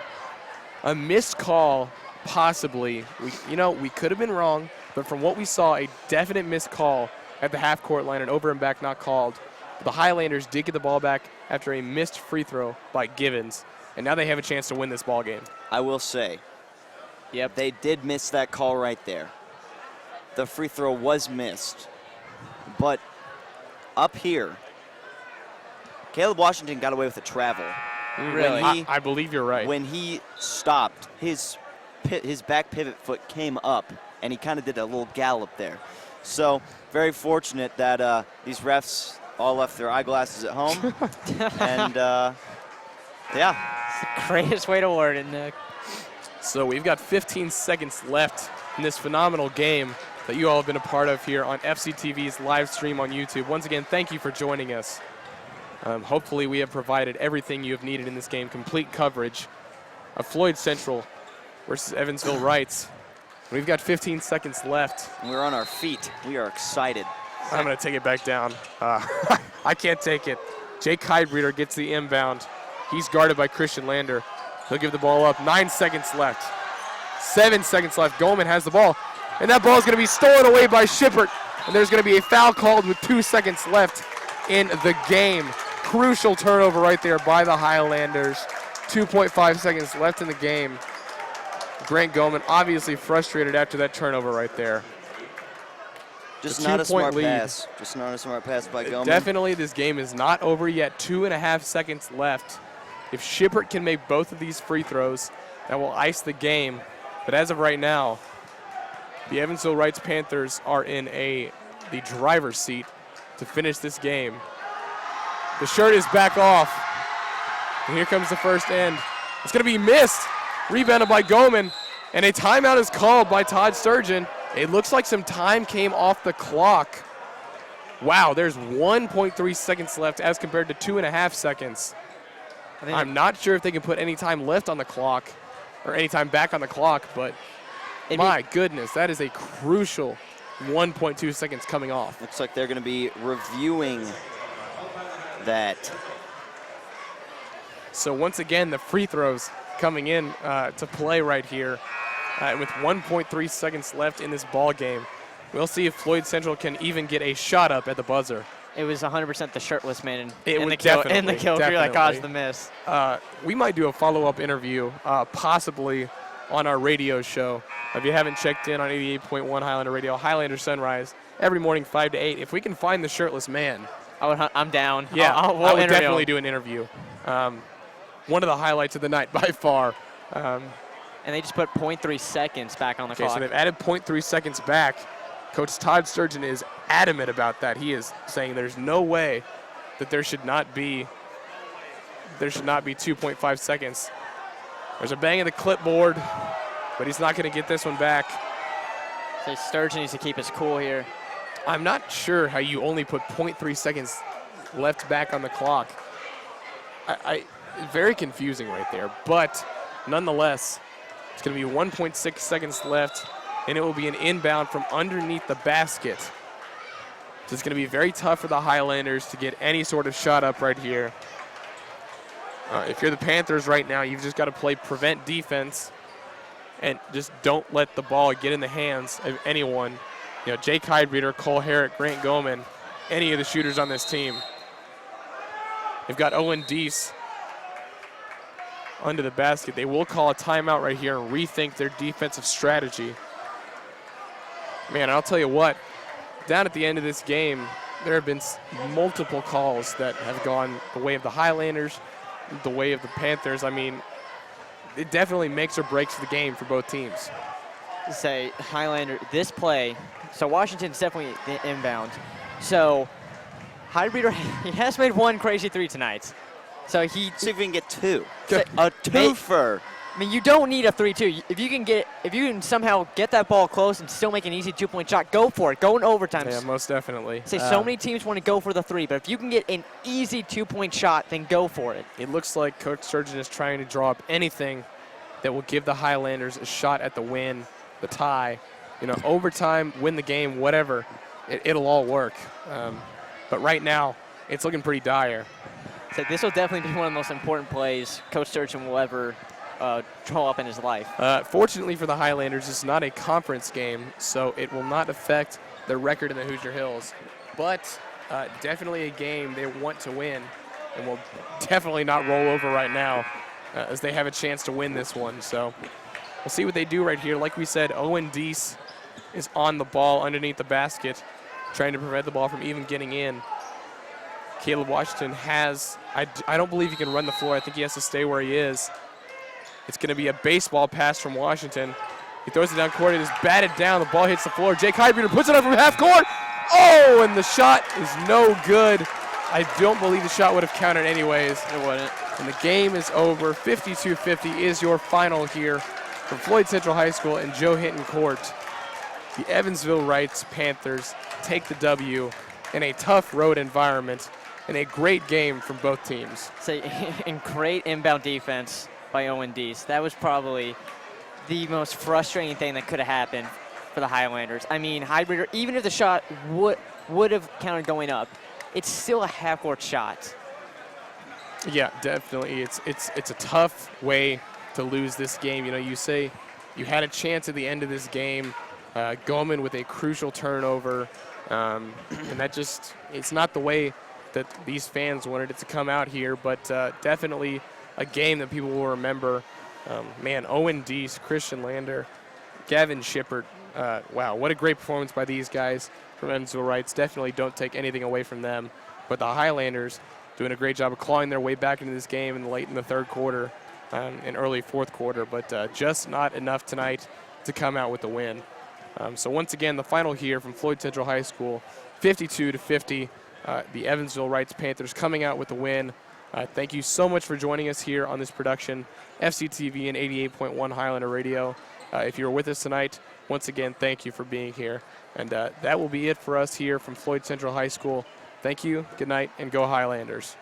A: A missed call, possibly. We could have been wrong, but from what we saw, a definite missed call at the half-court line, and over and back not called. The Highlanders did get the ball back after a missed free throw by Givens, and now they have a chance to win this ball game.
C: I will say, they did miss that call right there. The free throw was missed, but up here, Caleb Washington got away with a travel.
B: Really?
A: I believe you're right.
C: When he stopped, his back pivot foot came up, and he kind of did a little gallop there. So very fortunate that these refs all left their eyeglasses at home. And,
B: It's the greatest way to word it, Nick.
A: So we've got 15 seconds left in this phenomenal game that you all have been a part of here on FCTV's live stream on YouTube. Once again, thank you for joining us. Hopefully we have provided everything you have needed in this game. Complete coverage of Floyd Central versus Evansville Reitz. We've got 15 seconds left.
C: We're on our feet. We are excited.
A: I'm going to take it back down. I can't take it. Jake Highbreeder gets the inbound. He's guarded by Christian Lander. He'll give the ball up. 9 seconds left. 7 seconds left. Goldman has the ball. And that ball is going to be stolen away by Shippert. And there's going to be a foul called with 2 seconds left in the game. Crucial turnover right there by the Highlanders. 2.5 seconds left in the game. Grant Goldman obviously frustrated after that turnover right there.
C: Just not a smart pass. Just not a smart pass by Goldman.
A: Definitely this game is not over yet. 2.5 seconds left. If Shippert can make both of these free throws, that will ice the game. But as of right now, the Evansville Reitz Panthers are in the driver's seat to finish this game. The shirt is back off. And here comes the first end. It's going to be missed. Rebounded by Goldman. And a timeout is called by Todd Sturgeon. It looks like some time came off the clock. Wow, there's 1.3 seconds left as compared to 2.5 seconds. I'm not sure if they can put any time left on the clock or any time back on the clock, but my goodness, that is a crucial 1.2 seconds coming off.
C: Looks like they're going to be reviewing that.
A: So once again, the free throws coming in to play right here with 1.3 seconds left in this ball game. We'll see if Floyd Central can even get a shot up at the buzzer.
B: It was 100% the shirtless man
A: in the
B: kill
A: definitely.
B: that caused the miss.
A: We might do a follow-up interview, possibly on our radio show. If you haven't checked in on 88.1 Highlander Radio, Highlander Sunrise, every morning 5 to 8. If we can find the shirtless man.
B: I'm down.
A: Yeah,
B: I
A: would definitely do an interview. One of the highlights of the night by far.
B: And they just put 0.3 seconds back on the clock.
A: So they've added 0.3 seconds back. Coach Todd Sturgeon is adamant about that. He is saying there's no way that there should not be 2.5 seconds. There's a bang of the clipboard, but he's not going to get this one back.
B: So Sturgeon needs to keep his cool here.
A: I'm not sure how you only put 0.3 seconds left back on the clock. Very confusing right there, but nonetheless, it's going to be 1.6 seconds left, and it will be an inbound from underneath the basket. So it's going to be very tough for the Highlanders to get any sort of shot up right here. If you're the Panthers right now, you've just got to play prevent defense and just don't let the ball get in the hands of anyone. You know, Jake Heidreeder, Cole Herrick, Grant Goman, any of the shooters on this team. They've got Owen Deese under the basket. They will call a timeout right here and rethink their defensive strategy. Man, I'll tell you what, down at the end of this game, there have been multiple calls that have gone the way of the Highlanders, the way of the Panthers. I mean, it definitely makes or breaks the game for both teams.
B: Say Highlander, this play, so Washington's definitely the inbound. So Heidreeder, he has made one crazy three tonight. So
C: See if we can get two.
B: So,
C: A twofer.
B: I mean, you don't need a 3-2. If you can somehow get that ball close and still make an easy 2-point shot, go for it. Go in overtime.
A: Yeah, most definitely.
B: Say so many teams want to go for the three, but if you can get an easy 2-point shot, then go for it.
A: It looks like Coach Sturgeon is trying to draw up anything that will give the Highlanders a shot at the win, the tie, you know, overtime, win the game, whatever. It'll all work. But right now, it's looking pretty dire.
B: So this will definitely be one of the most important plays Coach Sturgeon will ever draw up in his life.
A: Fortunately for the Highlanders, it's not a conference game, so it will not affect their record in the Hoosier Hills. But definitely a game they want to win, and will definitely not roll over right now as they have a chance to win this one. So we'll see what they do right here. Like we said, Owen Deese is on the ball underneath the basket, trying to prevent the ball from even getting in. Caleb Washington has, I don't believe he can run the floor. I think he has to stay where he is. It's going to be a baseball pass from Washington. He throws it down court. It is batted down. The ball hits the floor. Jake Heidreeder puts it up from half court. Oh, and the shot is no good. I don't believe the shot would have counted anyways.
B: It wouldn't.
A: And the game is over. 52-50 is your final here from Floyd Central High School and Joe Hinton Court. The Evansville Reitz Panthers take the W in a tough road environment and a great game from both teams.
B: Say, and great inbound defense by Owen Deese. That was probably the most frustrating thing that could have happened for the Highlanders. I mean, Heidreeder, even if the shot would have counted going up, it's still a half-court shot.
A: Yeah, definitely. It's a tough way to lose this game. You know, you say you had a chance at the end of this game. Goman with a crucial turnover, and that just, it's not the way that these fans wanted it to come out here, but definitely a game that people will remember. Man, Owen Deese, Christian Lander, Gavin Shippert. Wow, what a great performance by these guys from Evansville Reitz. Definitely don't take anything away from them. But the Highlanders doing a great job of clawing their way back into this game late in the third quarter and early fourth quarter, but just not enough tonight to come out with the win. So once again, the final here from Floyd Central High School, 52-50. The Evansville Reitz Panthers coming out with the win. Thank you so much for joining us here on this production, FCTV and 88.1 Highlander Radio. If you were with us tonight, once again, thank you for being here. And that will be it for us here from Floyd Central High School. Thank you, good night, and go Highlanders.